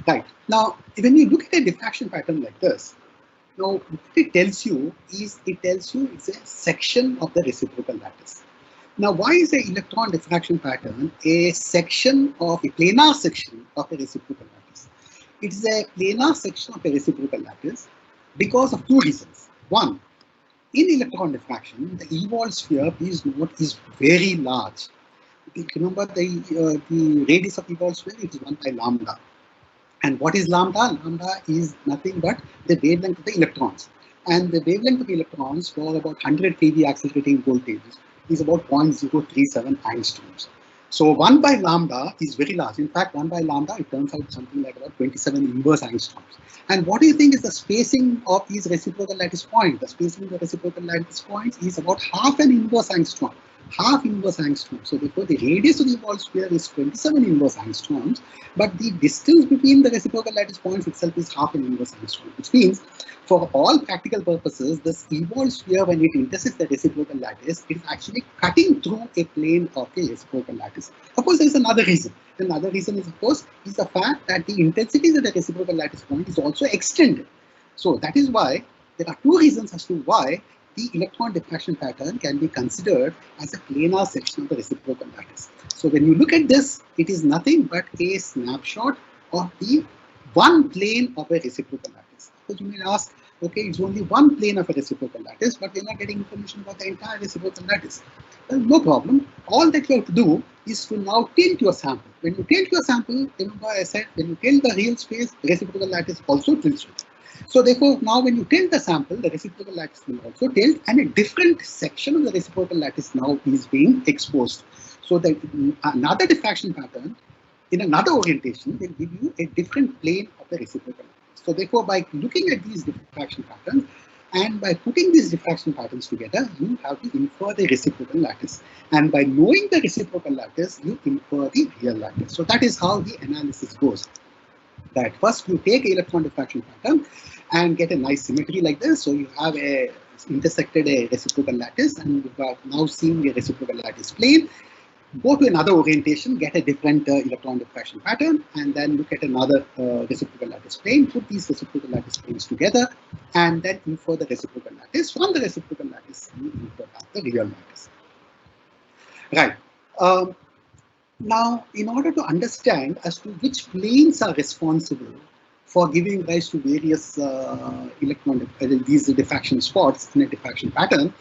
Right. Now, when you look at a diffraction pattern like this, now what it tells you is it's a section of the reciprocal lattice. Now, why is the electron diffraction pattern a section of a planar section of a reciprocal lattice? It is a planar section of a reciprocal lattice because of two reasons. One, in electron diffraction, the Ewald sphere, please note, is very large. Remember the radius of Ewald sphere, it is 1 by lambda. And what is lambda? Lambda is nothing but the wavelength of the electrons. And the wavelength of electrons for about 100 kV accelerating voltages is about 0.037 angstroms. So 1 by lambda is very large. In fact, 1 by lambda, it turns out something like about 27 inverse angstroms. And what do you think is the spacing of these reciprocal lattice points? The spacing of the reciprocal lattice points is about half an inverse angstrom. Half inverse angstrom. So therefore, the radius of the Ewald sphere is 27 inverse angstroms, but the distance between the reciprocal lattice points itself is half an inverse angstrom, which means for all practical purposes, this Ewald sphere, when it intersects the reciprocal lattice, it is actually cutting through a plane of the reciprocal lattice. Of course, there is another reason. Another reason is, of course, is the fact that the intensity of the reciprocal lattice point is also extended. So that is why there are two reasons as to why the electron diffraction pattern can be considered as a planar section of the reciprocal lattice. So when you look at this, it is nothing but a snapshot of the one plane of a reciprocal lattice. Because you may ask, okay, it's only one plane of a reciprocal lattice, but we're not getting information about the entire reciprocal lattice. Well, no problem. All that you have to do is to now tilt your sample. When you tilt your sample, remember I said, when you tilt the real space, the reciprocal lattice also tilts. So therefore, now when you tilt the sample, the reciprocal lattice will also tilt, and a different section of the reciprocal lattice now is being exposed. So that another diffraction pattern in another orientation will give you a different plane of the reciprocal lattice. So therefore, by looking at these diffraction patterns and by putting these diffraction patterns together, you have to infer the reciprocal lattice. And by knowing the reciprocal lattice, you infer the real lattice. So that is how the analysis goes. That first you take electron diffraction pattern and get a nice symmetry like this. So you have intersected a reciprocal lattice, and you are now seeing a reciprocal lattice plane. Go to another orientation, get a different electron diffraction pattern, and then look at another reciprocal lattice plane, put these reciprocal lattice planes together, and then infer the reciprocal lattice. From the reciprocal lattice, you infer the real lattice. Right. Now, in order to understand as to which planes are responsible for giving rise to various these diffraction spots in a diffraction pattern,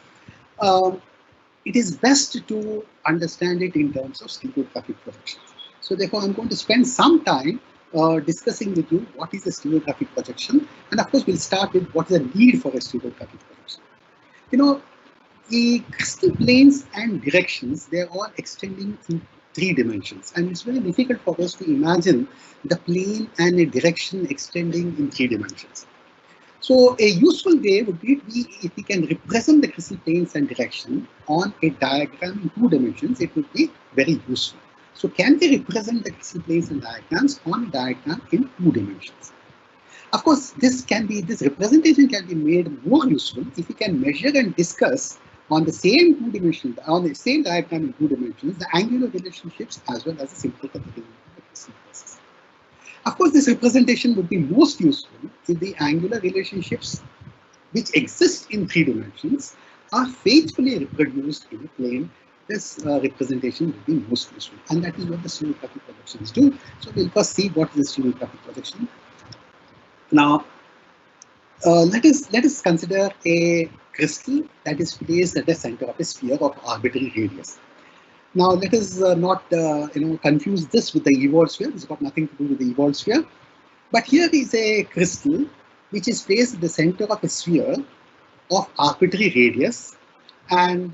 it is best to understand it in terms of stereographic projections. So therefore, I'm going to spend some time discussing with you what is a stereographic projection, and of course, we'll start with what is the need for a stereographic projection. You know, the crystal planes and directions, they're all extending in 3 dimensions, and it's very difficult for us to imagine the plane and a direction extending in 3 dimensions. So a useful way would be if we can represent the crystal planes and direction on a diagram in 2 dimensions, it would be very useful. So can we represent the crystal planes and diagrams on a diagram in 2 dimensions? Of course, this representation can be made more useful if we can measure and discuss on the same 2 dimensions, on the same diagram in 2 dimensions, the angular relationships as well as the symmetrical relationships. Of course, this representation would be most useful if the angular relationships which exist in 3 dimensions are faithfully reproduced in a plane. This representation would be most useful, and that is what the stereographic projections do. So we'll first see what is the stereographic projection. Now, let us consider a crystal that is placed at the center of a sphere of arbitrary radius. Now, let us not confuse this with the Ewald sphere. This has got nothing to do with the Ewald sphere. But here is a crystal which is placed at the center of a sphere of arbitrary radius. And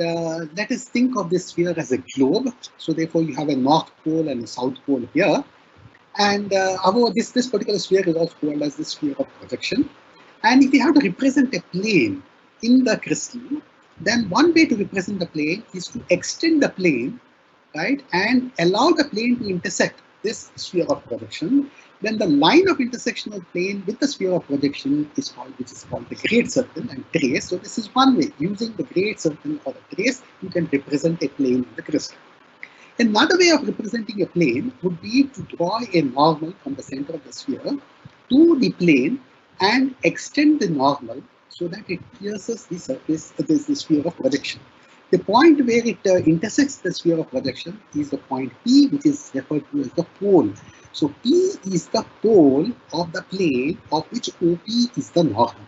let us think of this sphere as a globe. So therefore, you have a north pole and a south pole here. And this particular sphere is also called as the sphere of projection. And if you have to represent a plane in the crystal, then one way to represent the plane is to extend the plane, right, and allow the plane to intersect this sphere of projection. Then the line of intersection of plane with the sphere of projection is called, the great circle and trace. So this is one way. Using the great circle or the trace, you can represent a plane in the crystal. Another way of representing a plane would be to draw a normal from the center of the sphere to the plane and extend the normal so that it pierces the surface, the sphere of projection. The point where it intersects the sphere of projection is the point P, which is referred to as the pole. So P is the pole of the plane of which OP is the normal.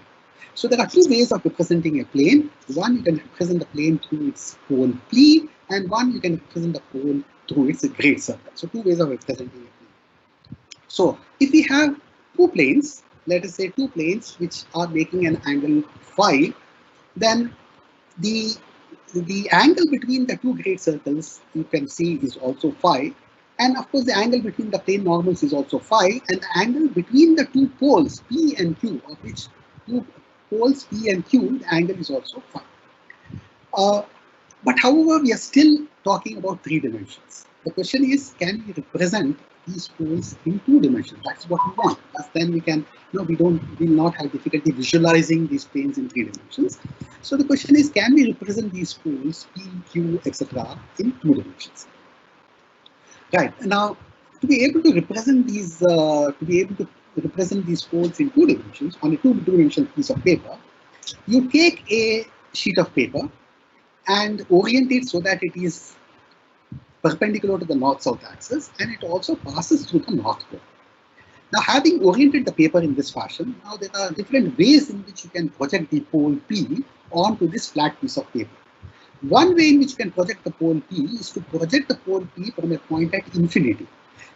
So there are 2 ways of representing a plane. One, you can represent the plane through its pole P, and one, you can represent the pole through its great circle. So 2 ways of representing a plane. So if we have 2 planes, let us say 2 planes which are making an angle phi, then the angle between the 2 great circles you can see is also phi, and of course the angle between the plane normals is also phi, and the angle between the 2 poles P and Q, of which 2 poles P and Q, the angle is also phi. But however, we are still talking about 3 dimensions. The question is, can we represent these poles in 2 dimensions? That's what we want. Because then we can, we will not have difficulty visualizing these planes in 3 dimensions. So the question is, can we represent these poles P, Q, etc. in 2 dimensions? Right. Now, to be able to represent these, poles in 2 dimensions on a 2-dimensional piece of paper, you take a sheet of paper and orient it so that it is perpendicular to the north-south axis, and it also passes through the north pole. Now, having oriented the paper in this fashion, now there are different ways in which you can project the pole P onto this flat piece of paper. One way in which you can project the pole P is to project the pole P from a point at infinity.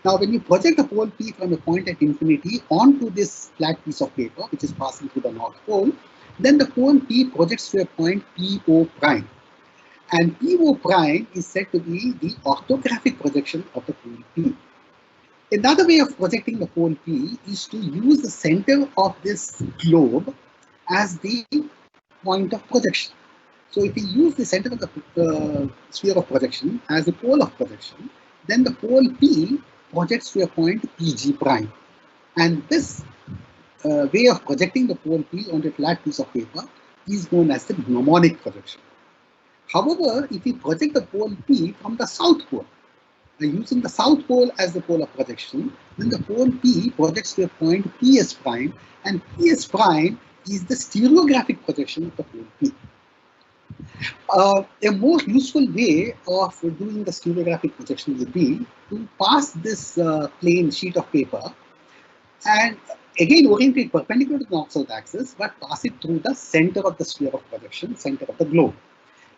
Now, when you project the pole P from a point at infinity onto this flat piece of paper, which is passing through the North Pole, then the pole P projects to a point PO prime. And PO prime is said to be the orthographic projection of the pole P. Another way of projecting the pole P is to use the center of this globe as the point of projection. So if we use the center of the sphere of projection as the pole of projection, then the pole P projects to a point PG prime. And this way of projecting the pole P onto a flat piece of paper is known as the mnemonic projection. However, if we project the pole P from the south pole, using the south pole as the pole of projection, then the pole P projects to a point PS prime, and PS prime is the stereographic projection of the pole P. A more useful way of doing the stereographic projection would be to pass this plain sheet of paper and again orient it perpendicular to the north-south axis, but pass it through the center of the sphere of projection, center of the globe.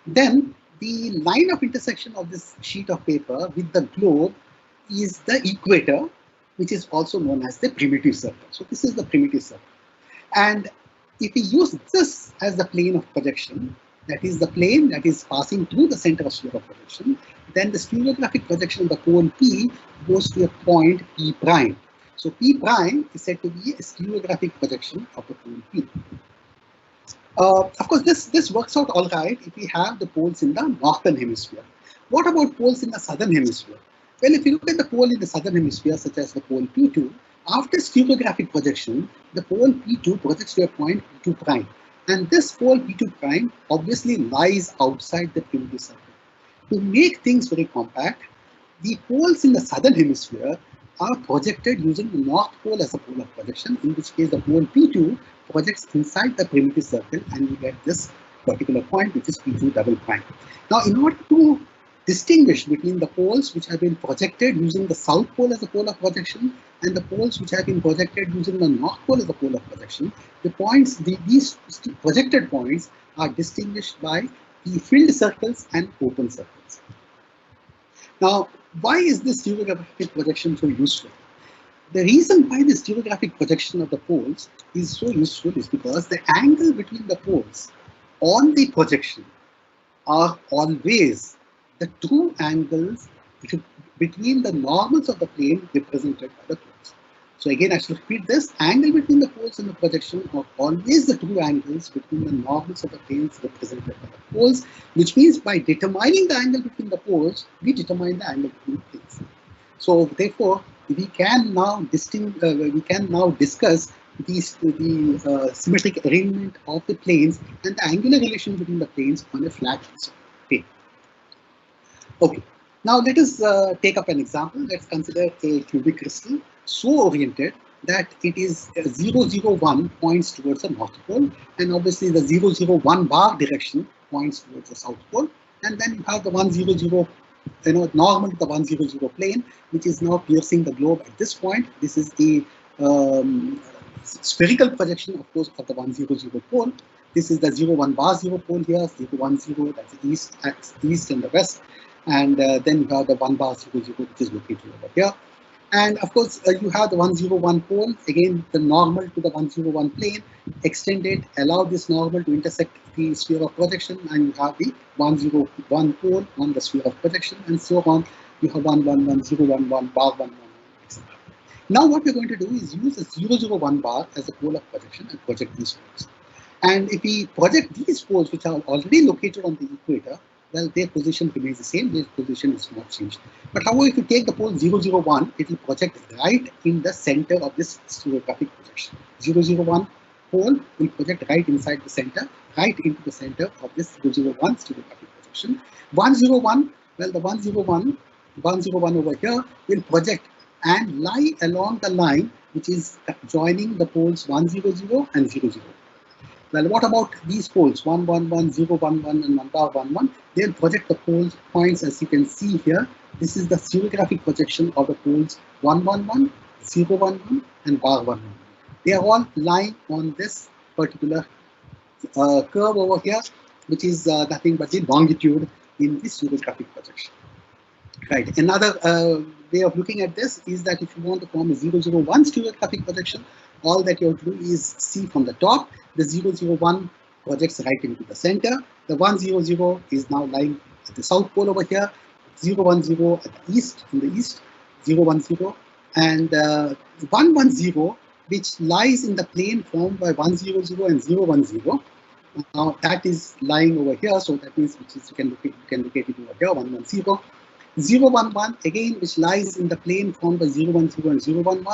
Then the line of intersection of this sheet of paper with the globe is the equator, which is also known as the primitive circle. So this is the primitive circle. And if we use this as the plane of projection, that is the plane that is passing through the center of sphere of projection, then the stereographic projection of the pole P goes to a point P prime. So P prime is said to be a stereographic projection of the pole P. Of course, this works out all right if we have the poles in the northern hemisphere. What about poles in the southern hemisphere? Well, if you look at the pole in the southern hemisphere, such as the pole P2, after stereographic projection, the pole P2 projects to a point P2 prime. And this pole P2 prime obviously lies outside the primitive circle. To make things very compact, the poles in the southern hemisphere are projected using the north pole as a pole of projection, in which case the pole P2 projects inside the primitive circle, and we get this particular point, which is P2 double prime. Now, in order to distinguish between the poles which have been projected using the south pole as a pole of projection and the poles which have been projected using the north pole as a pole of projection, the points, these projected points are distinguished by the filled circles and open circles. Now, why is this stereographic projection so useful? The reason why the stereographic projection of the poles is so useful is because the angle between the poles on the projection are always the true angles between the normals of the plane represented by the poles. So again, I should repeat this: angle between the poles in the projection are always the true angles between the normals of the planes represented by the poles, which means by determining the angle between the poles, we determine the angle between the planes. So therefore, we can now discuss the symmetric arrangement of the planes and the angular relation between the planes on a flat piece of paper. Okay, now let us take up an example. Let's consider a cubic crystal so oriented that it is 001 points towards the north pole, and obviously the 001 bar direction points towards the south pole, and then you have the 100, normal to the 100 plane, which is now piercing the globe at this point. This is the spherical projection, of course, of the 100 pole. This is the 01 bar 0 pole here, 010, that's the east and the west. And then you have the 1 bar 00, which is located over here. And of course, you have the 101 pole, again, the normal to the 101 plane, extend it, allow this normal to intersect the sphere of projection, and you have the 101 pole on the sphere of projection, and so on. You have 111, 011, bar 111, etc. Now, what we're going to do is use the 001 bar as a pole of projection and project these poles. And if we project these poles, which are already located on the equator, well, their position remains the same, their position is not changed. But however, if you take the pole 001, it will project right in the center of this stereographic projection. 001 pole will project right inside the center, right into the center of this 001 stereographic projection. 101, well, the 101 over here will project and lie along the line which is joining the poles 100 and 00. Well, what about these poles 111, 011, and 1 bar 11? They'll project the poles points as you can see here. This is the stereographic projection of the poles 111, 011, and bar 1. They are all lying on this particular curve over here, which is nothing but the longitude in the stereographic projection. Right. Another way of looking at this is that if you want to form a 001 stereographic projection, all that you have to do is see from the top, the 001 projects right into the center. The 100 is now lying at the south pole over here, 010 at the east, in the east, 010, and 110, which lies in the plane formed by 100 and 010. Now that is lying over here, so that means which is you can locate it over here, 110. 011 again, which lies in the plane formed by 010 and 011,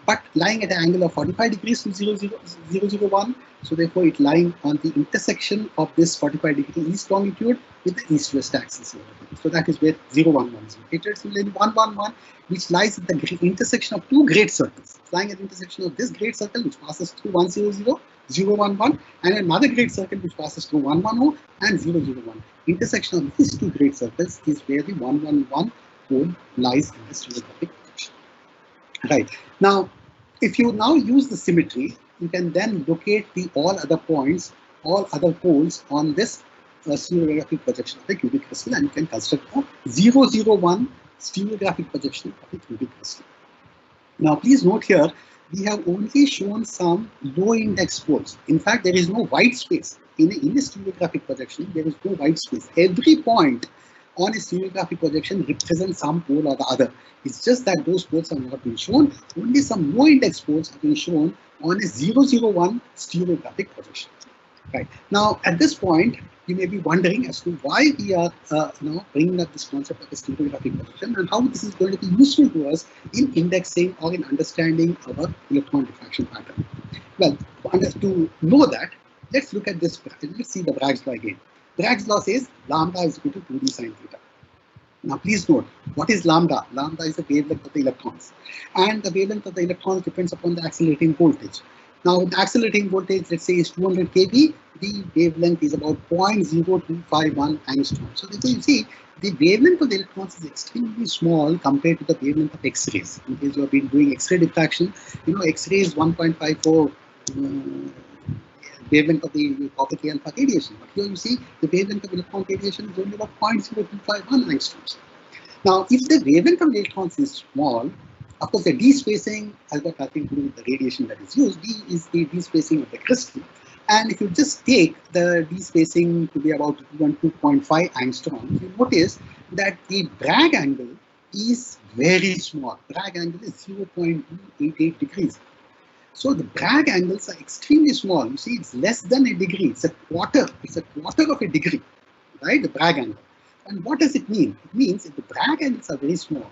but lying at an angle of 45 degrees to 001. So therefore, it lying on the intersection of this 45 degree east longitude with the east-west axis. So that is where 011 is located. Similarly, 111, which lies at the intersection of two great circles, lying at the intersection of this great circle, which passes through 100, 011, and another great circle which passes through 110 and 001. Intersection of these two great circles is where the 111 pole lies in the stereographic projection. Right. Now, if you now use the symmetry, you can then locate the all other points, all other poles on this stereographic projection of the cubic crystal, and you can construct a 001 stereographic projection of the cubic crystal. Now, please note here, we have only shown some low index poles. In fact, there is no white space. In a stereographic projection, there is no white space. Every point on a stereographic projection represents some pole or the other. It's just that those poles have not been shown. Only some low index poles have been shown on a 001 stereographic projection. Right. Now, at this point, you may be wondering as to why we are bringing up this concept of a stereographic projection and how this is going to be useful to us in indexing or in understanding our electron diffraction pattern. Well, to know that, let's look at this. Let's see the Bragg's law again. Bragg's law says lambda is equal to 2d sine theta. Now, please note, what is lambda? Lambda is the wavelength of the electrons, and the wavelength of the electrons depends upon the accelerating voltage. Now, the accelerating voltage, let's say, is 200 kV. The wavelength is about 0.0251 angstrom. So, therefore, you see, the wavelength of the electrons is extremely small compared to the wavelength of X-rays. In case you have been doing X-ray diffraction, X-ray is 1.54 wavelength of the copper K alpha radiation. But here you see the wavelength of electron radiation is only about 0.0251 angstroms. Now, if the wavelength of the electrons is small, of course, the d spacing has got nothing to do with the radiation that is used. D is the d spacing of the crystal. And if you just take the d spacing to be about 2.5 angstroms, you notice that the Bragg angle is very small. Bragg angle is 0.288 degrees. So the Bragg angles are extremely small. You see, it's less than a degree. It's a quarter. It's a quarter of a degree, right? The Bragg angle. And what does it mean? It means if the Bragg angles are very small,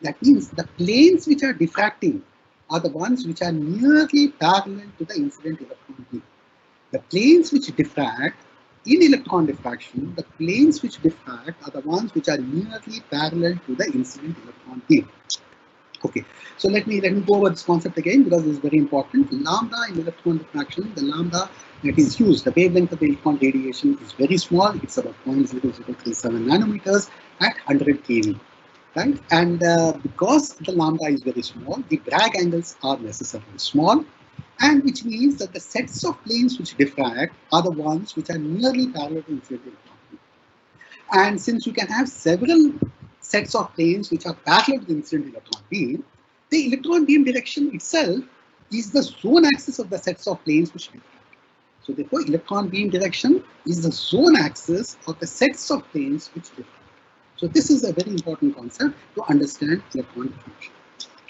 that means the planes which are diffracting are the ones which are nearly parallel to the incident electron beam. The planes which diffract in electron diffraction, the planes which diffract are the ones which are nearly parallel to the incident electron beam. Okay, so let me go over this concept again because this is very important. Lambda in electron diffraction, the lambda that is used, the wavelength of the electron radiation is very small. It's about 0.0037 nanometers at 100 kV. Right? And because the lambda is very small, the Bragg angles are necessarily small, and which means that the sets of planes which diffract are the ones which are nearly parallel to incident electron beam. And since you can have several sets of planes which are parallel to the incident electron beam, the electron beam direction itself is the zone axis of the sets of planes which diffract. So therefore, electron beam direction is the zone axis of the sets of planes which diffract. So this is a very important concept to understand electron diffraction.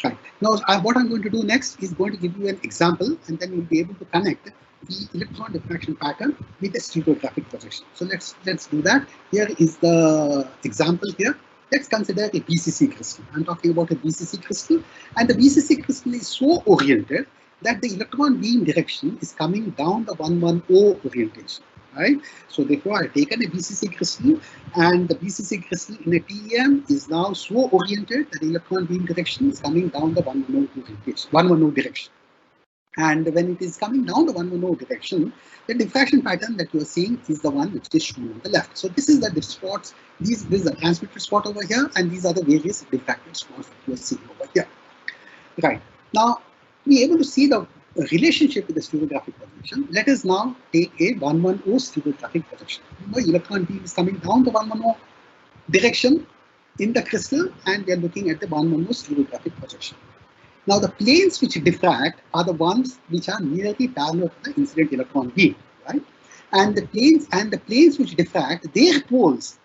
Right. Now, what I'm going to do next is going to give you an example, and then you'll be able to connect the electron diffraction pattern with a stereographic projection. So let's do that. Here is the example here. Let's consider a BCC crystal. I'm talking about a BCC crystal, and the BCC crystal is so oriented that the electron beam direction is coming down the 110 orientation. Right? So therefore, I've taken a BCC crystal, and the BCC crystal in a TEM is now so oriented that the electron beam direction is coming down the 110 direction. And when it is coming down the 110 direction, the diffraction pattern that you are seeing is the one which is shown on the left. So this is the diff spots. This is the transmitted spot over here, and these are the various diffracted spots that you are seeing over here. Right. Now, be able to see the relationship with the stereographic projection, let us now take a 110 stereographic projection. Remember, electron beam is coming down the 110 direction in the crystal, and we are looking at the 110 stereographic projection. Now, the planes which diffract are the ones which are nearly parallel to the incident electron beam, right? And the planes which diffract, their poles,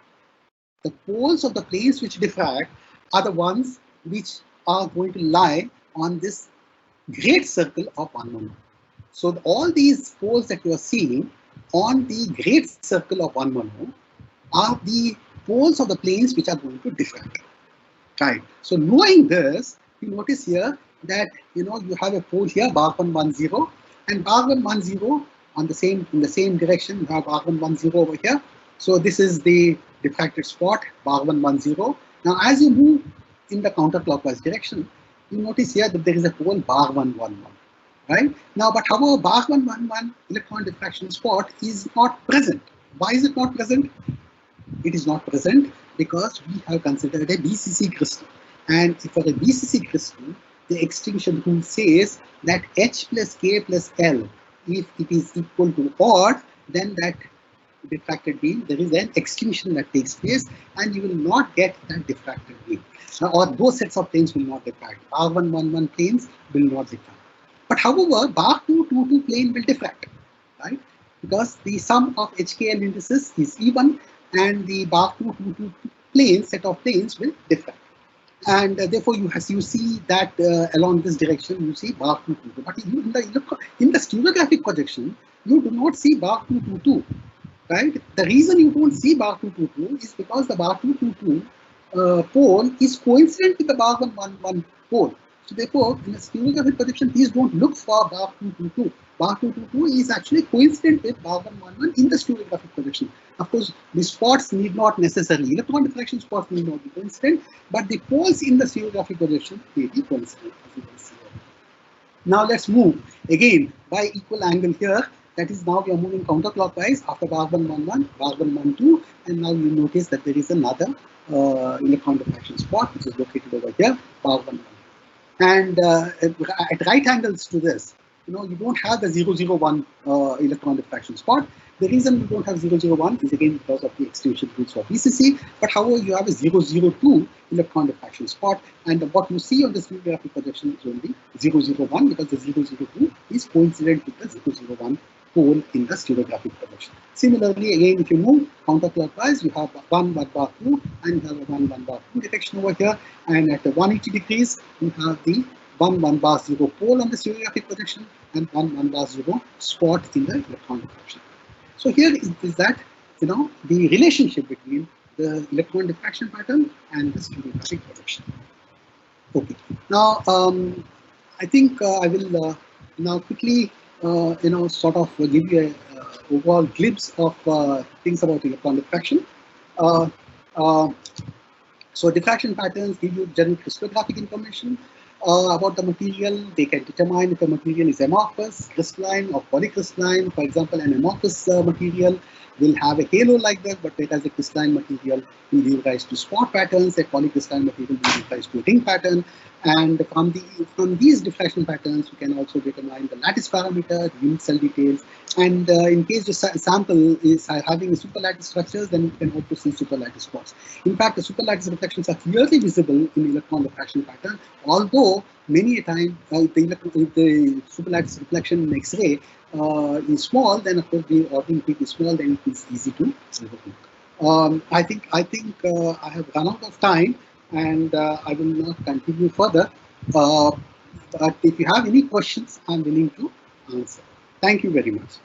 the poles of the planes which diffract are the ones which are going to lie on this great circle of 110. So all these poles that you are seeing on the great circle of 110 are the poles of the planes which are going to diffract. Right. So knowing this, you notice here that you have a pole here, bar 110, and bar 110 on the same in the same direction. You have bar 110 over here. So this is the diffracted spot, bar 110. Now, as you move in the counterclockwise direction, you notice here that there is a pole bar 111. Right now, but however, bar 111 electron diffraction spot is not present. Why is it not present? It is not present because we have considered a BCC crystal, and for a BCC crystal, the extinction rule says that H plus K plus L, if it is equal to odd, then that diffracted beam, there is an extinction that takes place, and you will not get that diffracted beam, or those sets of planes will not diffract. Bar 111 planes will not diffract. But however, bar 222 plane will diffract, right? Because the sum of HKL indices is even, and the bar 222 plane set of planes will diffract. And therefore, you see that along this direction, you see bar 222. But in the stereographic projection, you do not see bar 222. Right? The reason you don't see bar 222 is because the bar 222 pole is coincident with the bar 111 pole. So therefore, in a stereographic projection, please don't look for bar 222. Bar 222 is actually coincident with bar 111 in the stereographic projection. Of course, the spots need not necessarily, electron diffraction spots need not be coincident, but the poles in the stereographic projection may be coincident, as you can see. Now let's move again by equal angle here. That is, now we are moving counterclockwise after bar 111, bar 112, and now you notice that there is another electron diffraction spot which is located over here, bar 111. And at right angles to this, you don't have the 001 electron diffraction spot. The reason you don't have 001 is again because of the extinction rules for BCC, but however, you have a 002 electron diffraction spot, and what you see on the stereographic projection is only 001 because the 002 is coincident with the 001 pole in the stereographic projection. Similarly, again, if you move counterclockwise, you have 1 bar 2 and you have a 1 bar 2 direction over here, and at the 180 degrees, you have the 1 bar 0 pole on the stereographic projection and 1 bar 0 spot in the electron diffraction. So here is that, the relationship between the electron diffraction pattern and the stereographic projection. Okay. Now, I think I will now quickly, sort of give you a overall glimpse of things about electron diffraction. So diffraction patterns give you general crystallographic information about the material. They can determine if the material is amorphous, crystalline, or polycrystalline. For example, an amorphous material will have a halo like that, but whereas a crystalline material will give rise to spot patterns, a polycrystalline material will give rise to a ring pattern. And from these diffraction patterns, you can also determine the lattice parameter, the unit cell details. And in case the sample is having a superlattice structures, then you can also see superlattice spots. In fact, the superlattice reflections are clearly visible in electron diffraction pattern, although many a time if the superlattice reflection in X-ray is small, then of course the ordering peak is small, then it is easy to overlook. I think I have run out of time, and I will not continue further. But if you have any questions, I'm willing to answer. Thank you very much.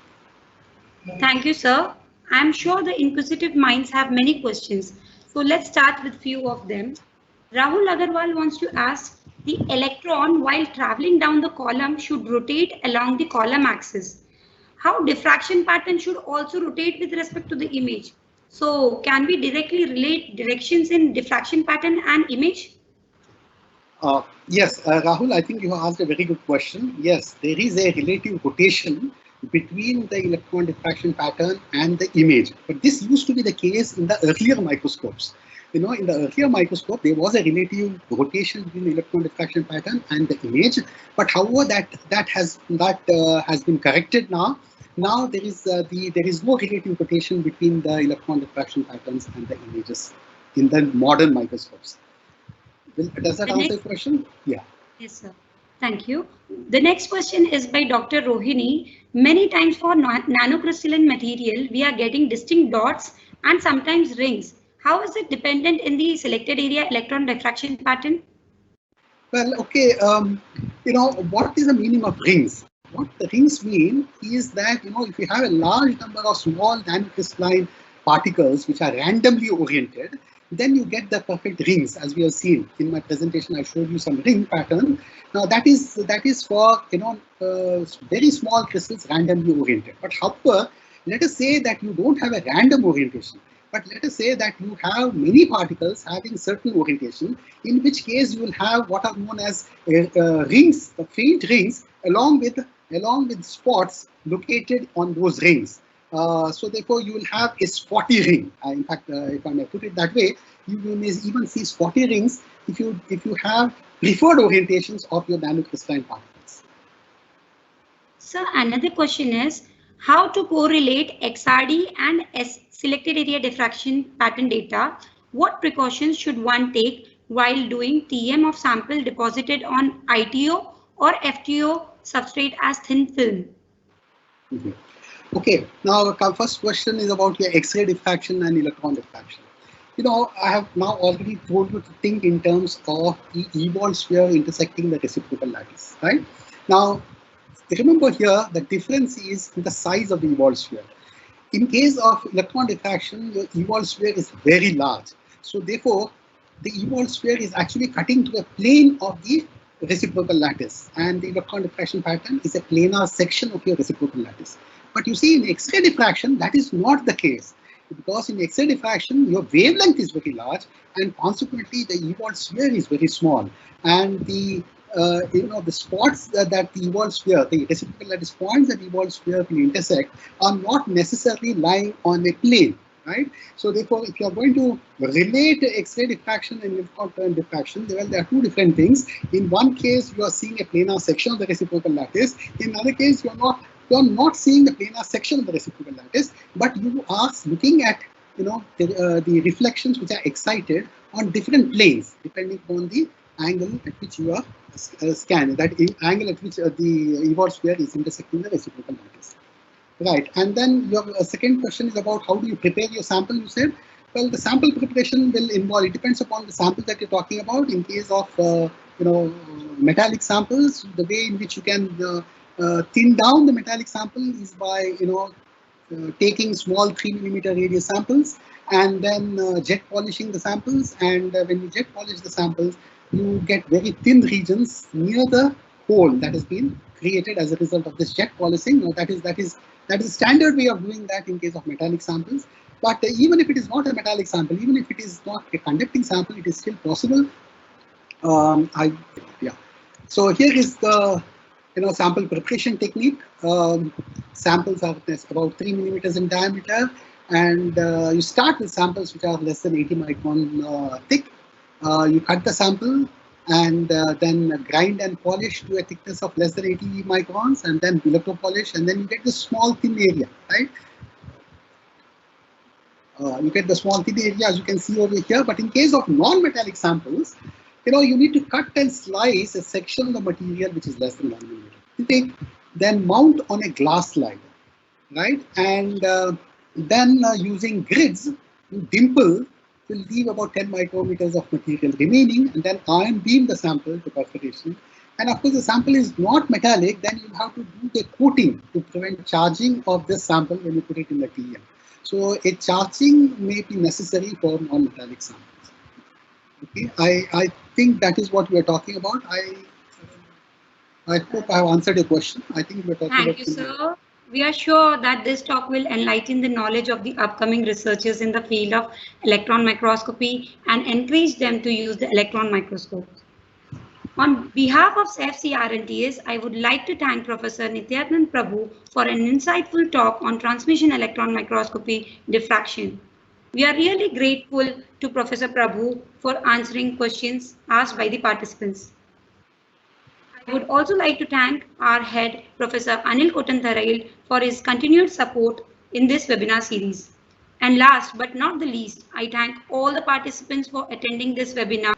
Thank you, sir. I'm sure the inquisitive minds have many questions. So let's start with few of them. Rahul Agarwal wants to ask, the electron while traveling down the column should rotate along the column axis. How diffraction pattern should also rotate with respect to the image? So can we directly relate directions in diffraction pattern and image?
Yes, Rahul, I think you have asked a very good question. Yes, there is a relative rotation between the electron diffraction pattern and the image. But this used to be the case in the earlier microscopes. in the earlier microscope, there was a relative rotation between the electron diffraction pattern and the image. But however, that has been corrected now. Now there is no relative rotation between the electron diffraction patterns and the images in the modern microscopes. Does that answer the question? Yeah.
Yes, sir. Thank you. The next question is by Dr. Rohini. Many times for nanocrystalline material, we are getting distinct dots and sometimes rings. How is it dependent in the selected area electron diffraction pattern?
Well, okay. What is the meaning of rings? What the rings mean is that, if you have a large number of small nanocrystalline particles which are randomly oriented, then you get the perfect rings. As we have seen in my presentation, I showed you some ring pattern. Now that is for very small crystals randomly oriented. But however, let us say that you don't have a random orientation, but let us say that you have many particles having certain orientation, in which case you will have what are known as rings, faint rings, along with spots located on those rings. So therefore, you will have a spotty ring. In fact, if I may put it that way, you may even see spotty rings if you have preferred orientations of your nanocrystalline particles.
So another question is how to correlate XRD and selected area diffraction pattern data. What precautions should one take while doing TM of sample deposited on ITO or FTO substrate as thin film?
Mm-hmm. Okay, now our first question is about your X-ray diffraction and electron diffraction. I have now already told you to think in terms of the Ewald sphere intersecting the reciprocal lattice, right? Now, remember here, the difference is in the size of the Ewald sphere. In case of electron diffraction, your Ewald sphere is very large. So therefore, the Ewald sphere is actually cutting to a plane of the reciprocal lattice, and the electron diffraction pattern is a planar section of your reciprocal lattice. But you see, in X-ray diffraction, that is not the case, because in X-ray diffraction, your wavelength is very large, and consequently, the Ewald sphere is very small, and the spots that the Ewald sphere, the reciprocal lattice points that the Ewald sphere will intersect, are not necessarily lying on a plane, right? So therefore, if you are going to relate X-ray diffraction and electron diffraction, there are two different things. In one case, you are seeing a planar section of the reciprocal lattice. In another case, you are not seeing the planar section of the reciprocal lattice, but you are looking at the reflections which are excited on different planes depending on the angle at which you are scanning, that angle at which the Ewald sphere is intersecting the reciprocal lattice. Right, and then your second question is about how do you prepare your sample, you said. Well, the sample preparation will involve, it depends upon the sample that you're talking about. In case of, metallic samples, the way in which you can thin down the metallic sample is by, taking small 3 millimeter radius samples and then jet polishing the samples. And when you jet polish the samples, you get very thin regions near the hole that has been created as a result of this jet polishing. Now, that is a standard way of doing that in case of metallic samples. But even if it is not a metallic sample, even if it is not a conducting sample, it is still possible. So here is the sample preparation technique. Samples are about 3 millimeters in diameter, and you start with samples which are less than 80 micron thick. You cut the sample and then grind and polish to a thickness of less than 80 microns, and then electropolish, and then you get the small thin area, right? You get the small thin area as you can see over here. But in case of non-metallic samples, you need to cut and slice a section of the material which is less than 1 millimeter. You take, then mount on a glass slider, right? And then using grids, you dimple will leave about 10 micrometers of material remaining, and then ion beam the sample to perforation. And of course, the sample is not metallic, then you have to do the coating to prevent charging of this sample when you put it in the TM. So a charging may be necessary for non-metallic samples. Okay, I think that is what we are talking about. I hope I have answered your question. I think we are talking about.
Thank you, sir. We are sure that this talk will enlighten the knowledge of the upcoming researchers in the field of electron microscopy and encourage them to use the electron microscope. On behalf of SAIF CRNTS, I would like to thank Professor Nityanand Prabhu for an insightful talk on transmission electron microscopy diffraction. We are really grateful to Professor Prabhu for answering questions asked by the participants. I would also like to thank our head, Professor Anil Kotantharayil, for his continued support in this webinar series. And last but not the least, I thank all the participants for attending this webinar.